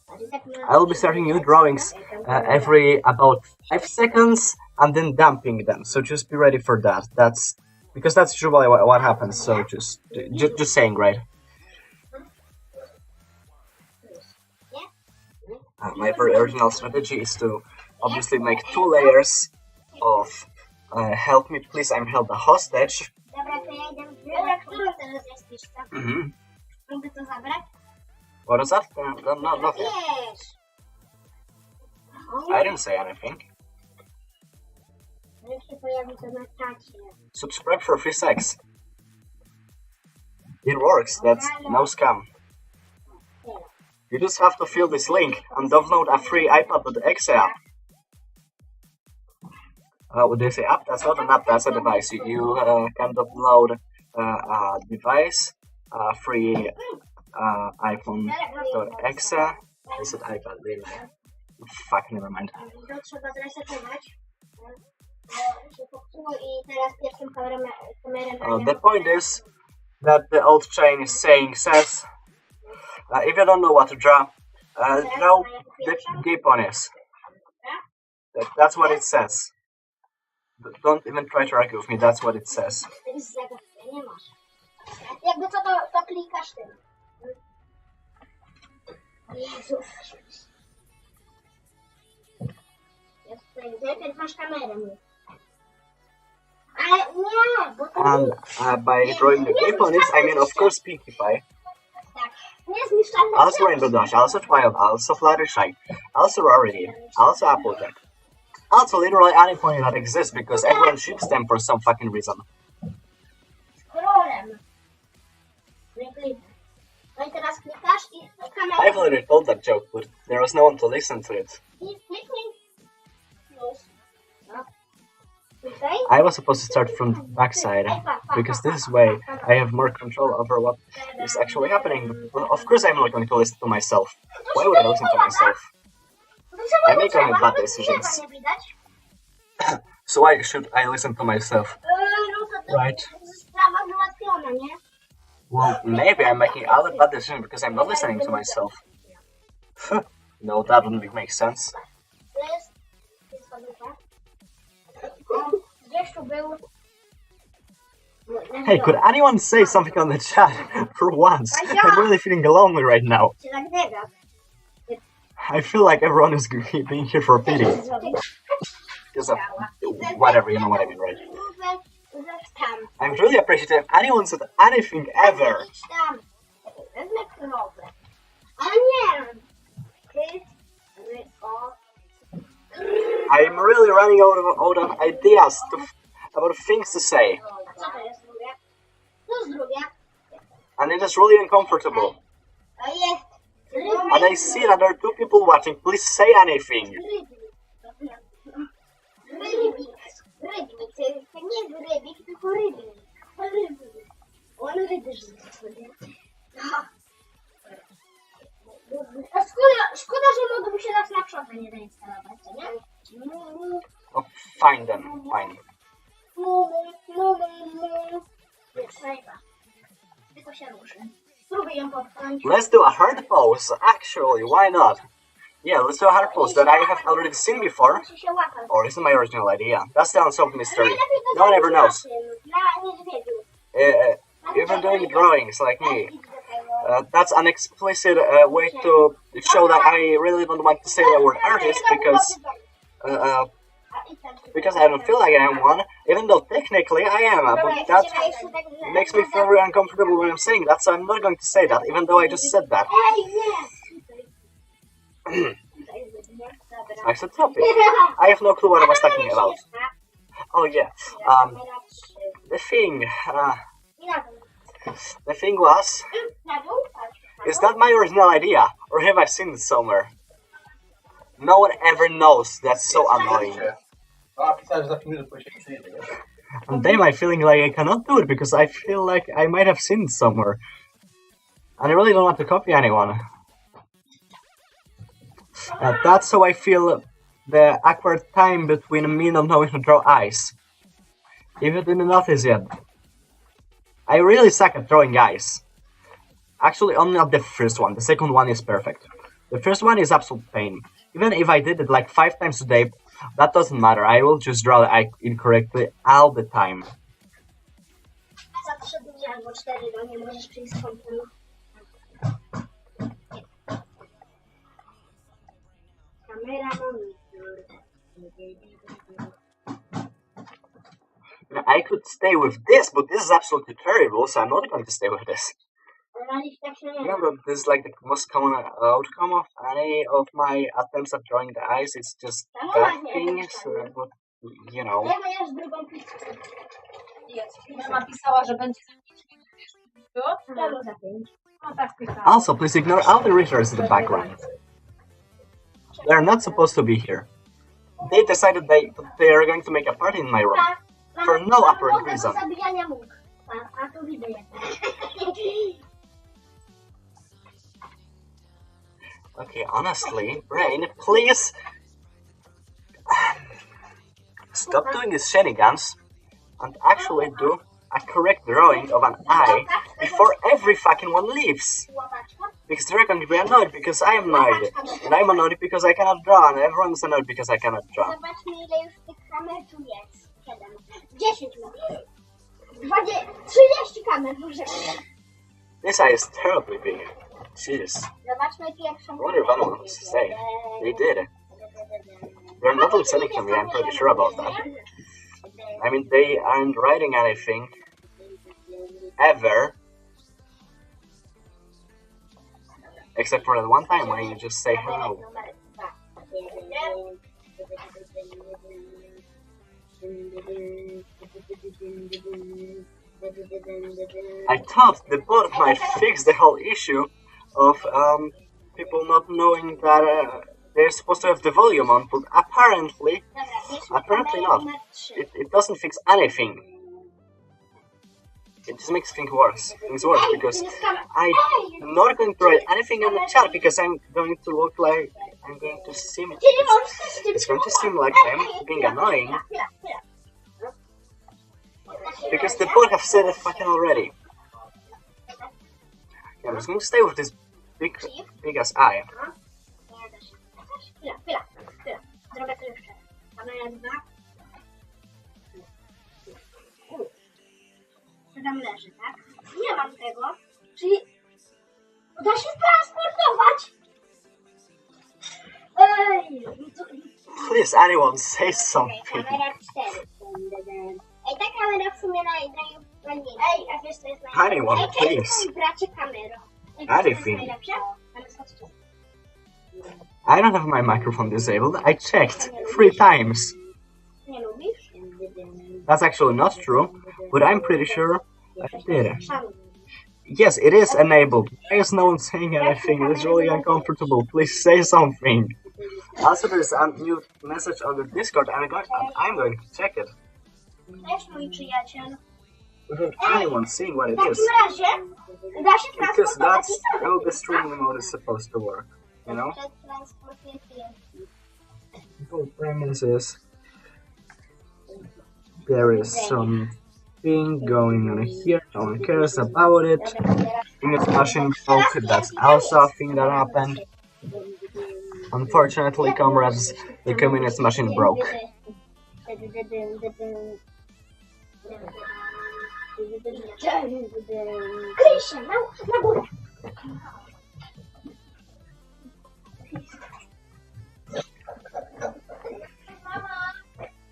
Speaker 3: Znaczy tak na-
Speaker 1: I will be starting new drawings every about 5 seconds and then dumping them. So just be ready for that. That's because that's usually what happens. So just saying, right? My very original strategy is to obviously make 2 layers of help me please, I'm held a hostage.
Speaker 3: Dobra, to ja idę. Dobra, którą teraz jest piszka? Mogę to zabrać?
Speaker 1: What was that? No, nothing.
Speaker 3: Wiesz!
Speaker 1: I didn't say anything.
Speaker 3: Jak się pojawi to na czacie.
Speaker 1: Subscribe for free sex. It works, that's no scam. You just have to fill this link and download a free iPad.exe app. What do you say app? That's not an app, that's a device. You can download a device, a free iPhone.exe. I said iPad, really. Fuck, never mind.
Speaker 3: To trzeba zresetować. Bo się popsuło i teraz pierwszym kamerę
Speaker 1: The point is that the old chain is saying says, if you don't know what to draw the Giponis. That's what it says. Don't even try to argue with me, that's what it says.
Speaker 3: Nie masz. Jakby co to klikasz tym. Jezus. Najpierw masz kamerę. Ale nie, bo to
Speaker 1: And by drawing the gay ponies, I mean, of course, Pinkie Pie,
Speaker 3: tak. Niezniszczalne
Speaker 1: also Rainbow Dash, also Twilight, also Fluttershy, also Rarity, also Applejack. Also literally any pony that exists because everyone ships them for some fucking reason.
Speaker 3: Królem. Nie kliknę. No i teraz klikasz i kamera.
Speaker 1: I've already told that joke, but there was no one to listen to it.
Speaker 3: I kliknij. Już. No. Tutaj.
Speaker 1: I was supposed to start from the backside, because this way I have more control over what is actually happening. But of course I'm not going to listen to myself. Why would I listen to myself? I make only bad decisions. So why should I listen to myself? Right.
Speaker 3: Sprawa załatwiona, nie?
Speaker 1: Well, maybe I'm making other bad decisions because I'm not listening to myself. No, that wouldn't make sense.
Speaker 3: To jest fabuła. Gdzieś tu był.
Speaker 1: Hey, could anyone say something on the chat? For once, I'm really feeling lonely right now.
Speaker 3: Się nagrywa.
Speaker 1: I feel like everyone is being here for pity. Because of whatever, you know what I mean, right? I'm really appreciative if anyone said anything ever.
Speaker 3: Idź tam. Wezmę krowę. Ale nie.
Speaker 1: I'm really running out of ideas about things to say.
Speaker 3: Co to jest drugie? To jest drugie.
Speaker 1: And it is really uncomfortable.
Speaker 3: A jest.
Speaker 1: And I see that there are two people watching. Please say anything.
Speaker 3: Rybik. To nie jest rybik, tylko rybik. On ryby żyje sobie. A szkoda, że modu się na Snapshota nie zainstalować, co nie?
Speaker 1: Oh, fine then, fine.
Speaker 3: Tylko się ruszy. Spróbuj ją popchnąć.
Speaker 1: Let's do a hard pose. Actually, why not? Yeah, let's do a hard pose that I have already seen before.
Speaker 3: Musi się łapać.
Speaker 1: Or is it my original idea? That's the unsolved mystery. No one ever knows.
Speaker 3: Dla niedźwiedziu.
Speaker 1: You've been doing drawings like me. That's an explicit way to show that I really don't want to say the word artist because I don't feel like I am one, even though technically I am. But that makes me feel very uncomfortable when I'm saying that, so I'm not going to say that, even though I just said that. I said topic. I have no clue what I was talking about. Oh yeah. The thing was, is that my original idea, or have I seen it somewhere? No one ever knows. That's so annoying. And then I'm feeling like I cannot do it because I feel like I might have seen it somewhere. And I really don't want to copy anyone. That's how I feel the awkward time between me not knowing to draw eyes. If you didn't notice yet. I really suck at drawing eyes. Actually, only not the first one. The second one is perfect. The first one is absolute pain. Even if I did it like 5 times a day, that doesn't matter. I will just draw the eye incorrectly all the time.
Speaker 3: Za 3 dni albo 4, no nie możesz przyjść z kompletu. Kamera, monitor.
Speaker 1: I could stay with this, but this is absolutely terrible, so I'm not going to stay with this. Remember, this is like the most common outcome of any of my attempts at drawing the eyes. It's just that thing, so, but, you know.
Speaker 2: Mama pisała, że będzie za 5.
Speaker 1: Also, please ignore all the readers in the background. They're not supposed to be here. They decided they are going to make a party in my room. For no apparent reason. Okay, honestly, Brain, please stop doing these shenanigans and actually do a correct drawing of an eye before every fucking one leaves. Because they're going to be annoyed because I am annoyed, and I'm annoyed because I cannot draw, and everyone's annoyed because I cannot draw.
Speaker 3: Zobaczmy, ile już tych kamer tu jest. 7. 10 może. 30 kamer może.
Speaker 1: This eye is terribly big. Jeez.
Speaker 3: Zobaczmy pierwszą.
Speaker 1: I wonder if anyone wants to say. They did. They're not listening to me, I'm pretty sure about that. I mean, they aren't writing anything ever, except for that one time when you just say hello. I thought the bot might fix the whole issue of people not knowing that they're supposed to have the volume on, but apparently not. It doesn't fix anything. It just makes things worse because I'm not going to write anything in the chat because I'm going to look like I'm going to seem. It's going to seem like I'm being annoying because the bot have said it fucking already. Yeah, I'm just going to stay with this big ass eye.
Speaker 3: Zrobię to jeszcze. Kamera 2. Co tam leży, tak? Nie mam tego. Czyli da się transportować. Ej,
Speaker 1: Please, anyone, say something.
Speaker 3: kamera 4. Ej, ta kamera w sumie najlepsza. Ej, a wiesz co jest najlepsze?
Speaker 1: Anyone,
Speaker 3: Ej,
Speaker 1: please.
Speaker 3: bracie kamero.
Speaker 1: Anything. I don't have my microphone disabled. I checked 3 times.
Speaker 3: Nie lubisz?
Speaker 1: That's actually not true, but I'm pretty sure I did.
Speaker 3: Szanuję.
Speaker 1: Yes, it is enabled. Why is no one saying anything? It's really uncomfortable. Please say something. Also, there's a new message on the Discord, and I'm going to check it.
Speaker 3: Też mój przyjaciel.
Speaker 1: Without anyone seeing what
Speaker 3: W
Speaker 1: it
Speaker 3: takim
Speaker 1: is.
Speaker 3: razie da się
Speaker 1: Because
Speaker 3: transportować
Speaker 1: that's how the streaming mode is supposed to work, you know? The whole premise is there is something going on here, no one cares about it. In its machine broke, that's also a thing that happened. Unfortunately, comrades, the communist machine broke.
Speaker 3: Krysia, na górę.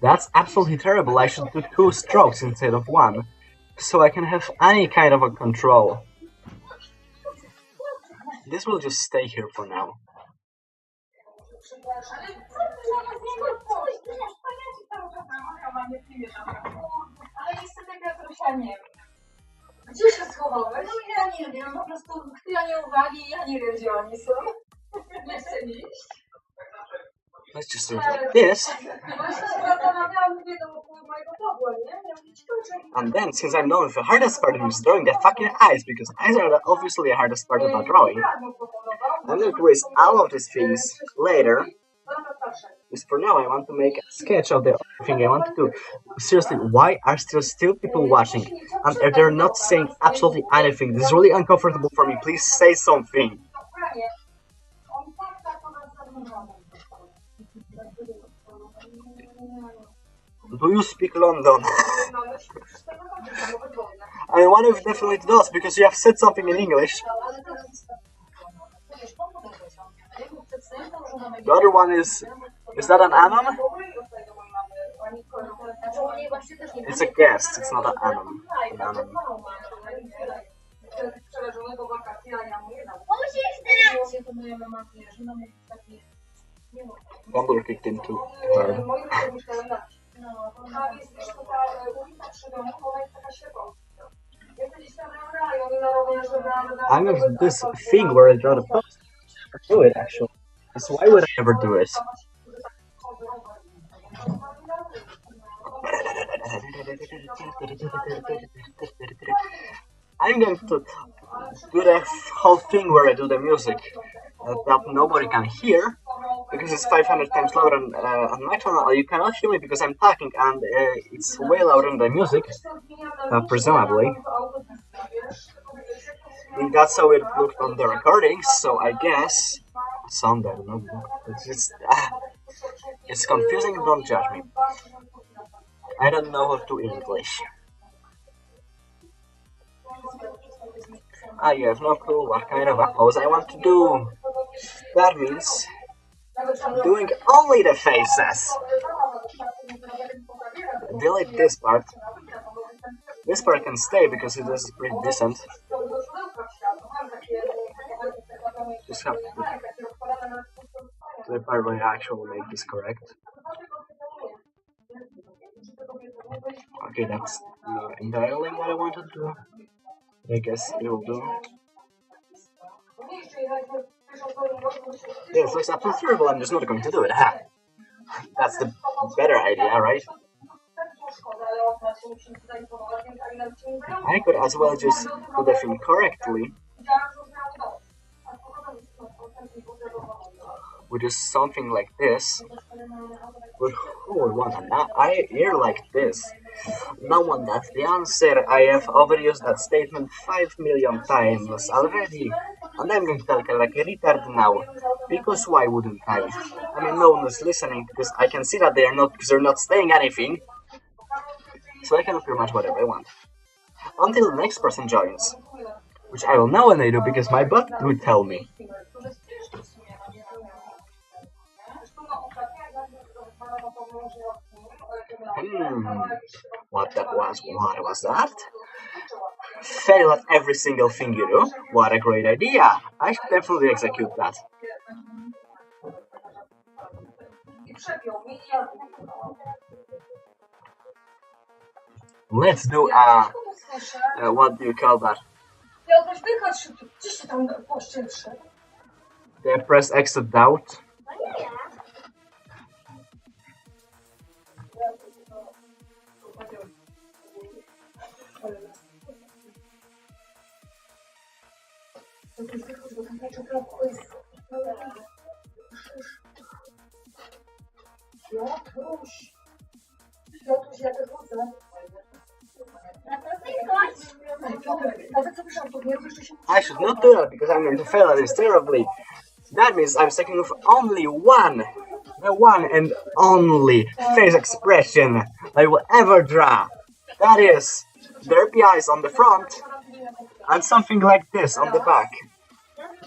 Speaker 1: That's absolutely terrible. I should do 2 strokes instead of 1, so I can have any kind of a control. This will just stay here for now.
Speaker 2: Ale niestety Piotrusia nie wiem. Gdzie się schowałeś? No ja nie wiem, po prostu chwila nieuwagi i ja nie wiem, gdzie oni są. Nie chcę iść.
Speaker 1: Let's just do it like this. And then, since I'm known the hardest part is drawing the fucking eyes, because eyes are obviously the hardest part about drawing, I'm going to erase all of these things later. Just for now, I want to make a sketch of the thing I want to do. Seriously, why are still people watching? And if they're not saying absolutely anything, this is really uncomfortable for me. Please say something. Do you speak London? I mean, one of you definitely does, because you have said something in English. The other one is that an anon? It's a guest, it's not an anon. An anon. Bumble kicked in too hard. I'm going to do this thing where I draw the post. Do it actually. So why would I ever do it? I'm going to do the whole thing where I do the music that nobody can hear because it's 500 times louder on my channel. You cannot hear me because I'm talking and it's way louder than the music, presumably. And that's how it looked on the recordings, so I guess sound, I don't know. It's confusing, don't judge me. I don't know how to English. I have no clue what kind of a pose I want to do. That means doing only the faces. delete this part. This part can stay because it is pretty decent. Just have to the part where I actually make this correct. Okay, that's not entirely what I wanted to do. I guess it will do. Yeah, it looks absolutely terrible. I'm just not going to do it. Ha! That's the better idea, right? I could as well just do the thing correctly, which is something like this. But who would want that? I hear like this. No one, that's the answer. I have overused that statement 5 million times already. And I'm going to talk like a retard now. Because why wouldn't I? I mean, no one is listening because I can see that they are not, because they're not saying anything. So I can do pretty much whatever I want. Until the next person joins. Which I will know when they do because my bot would tell me. What was that? Fail at every single thing you do? What a great idea! I should definitely execute that. Let's do what do you call that? They press exit out. I should not do that because I'm going to fail at this terribly. That means I'm sticking with only one, the one and only face expression I will ever draw. That is derpy eyes on the front and something like this on the back.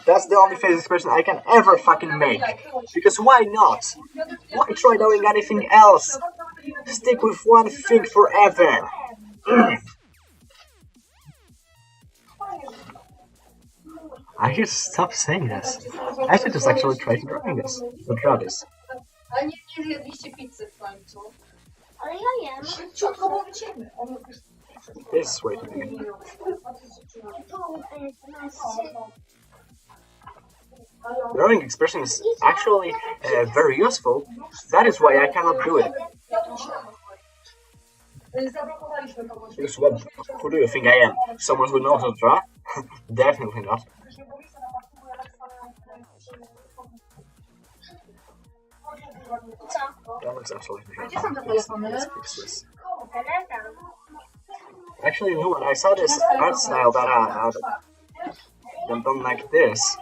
Speaker 1: That's the only face expression I can ever fucking make. Because why not? Why try doing anything else? Stick with one thing forever. I should stop saying this. I should just actually try to draw this. Draw this.
Speaker 2: A nie zjedliście pizzy w końcu.
Speaker 3: Ale ja jem.
Speaker 2: Szybciutko, bo wyciemy.
Speaker 1: This way to begin. Drawing expression is actually very useful. That is why I cannot do it. Because what? Who do you think I am? Someone who knows how to draw? Definitely not. That looks absolutely useless. Actually, you know what? I saw this art style that done like this.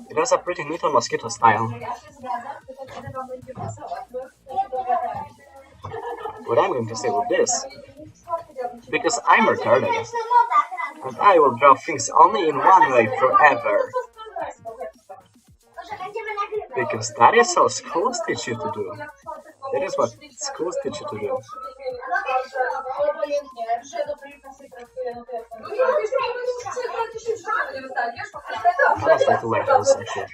Speaker 1: It has a pretty neat mosquito style. But I'm going to stay with this. Because I'm retarded. And I will draw things only in one way forever. Because that is how schools teach you to do. That is what schools teach you to do. I just like the way I was actually.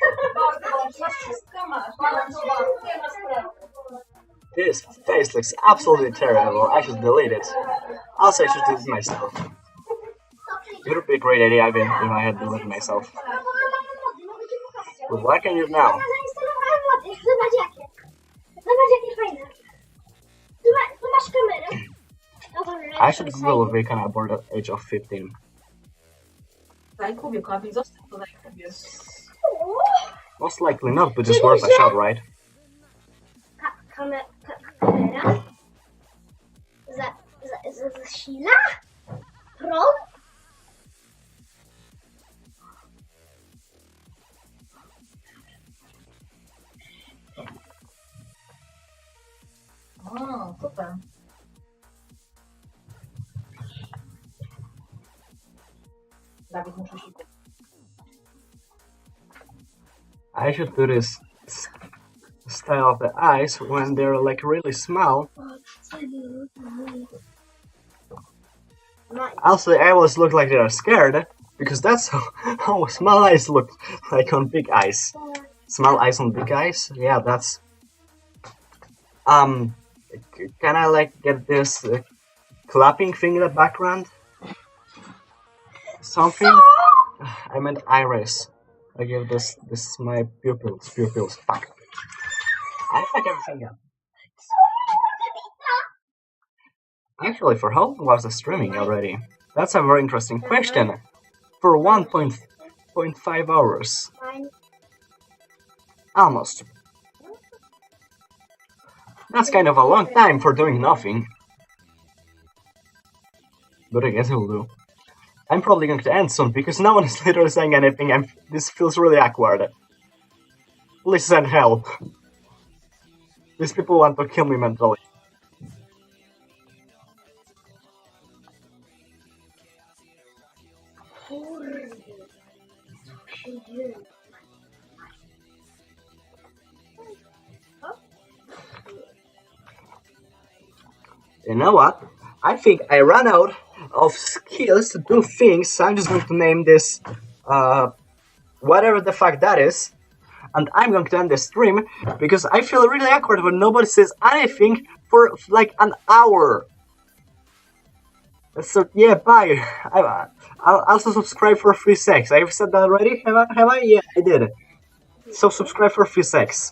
Speaker 1: This face looks absolutely terrible. I should delete it. Also, I should delete myself. It would be a great idea if I had deleted myself. But what can you do now? I should Google if we can abort at age of 15. Most likely not, but it's worth a shot, right?
Speaker 3: Kamera zasila prąd.
Speaker 2: O, super. Dawid, muszę się...
Speaker 1: I should do this style of the eyes when they're like really small. Also, I always look like they are scared because that's how small eyes look like on big eyes. Small eyes on big eyes. Yeah, that's. Can I like get this clapping thing in the background? Something. I meant iris. I give this my pupils. Fuck. I fuck everything up. Actually, for how long was the streaming already? That's a very interesting question. For 1.5 hours. Almost. That's kind of a long time for doing nothing. But I guess it will do. I'm probably going to end soon because no one is literally saying anything. This feels really awkward. Please send help. These people want to kill me mentally. You know what? I think I ran out of skills to do things, so I'm just going to name this whatever the fuck that is. And I'm going to end the stream because I feel really awkward when nobody says anything for like an hour. So yeah, bye. I'll also subscribe for free sex. I've said that already. Have I? Yeah, I did. So subscribe for free sex.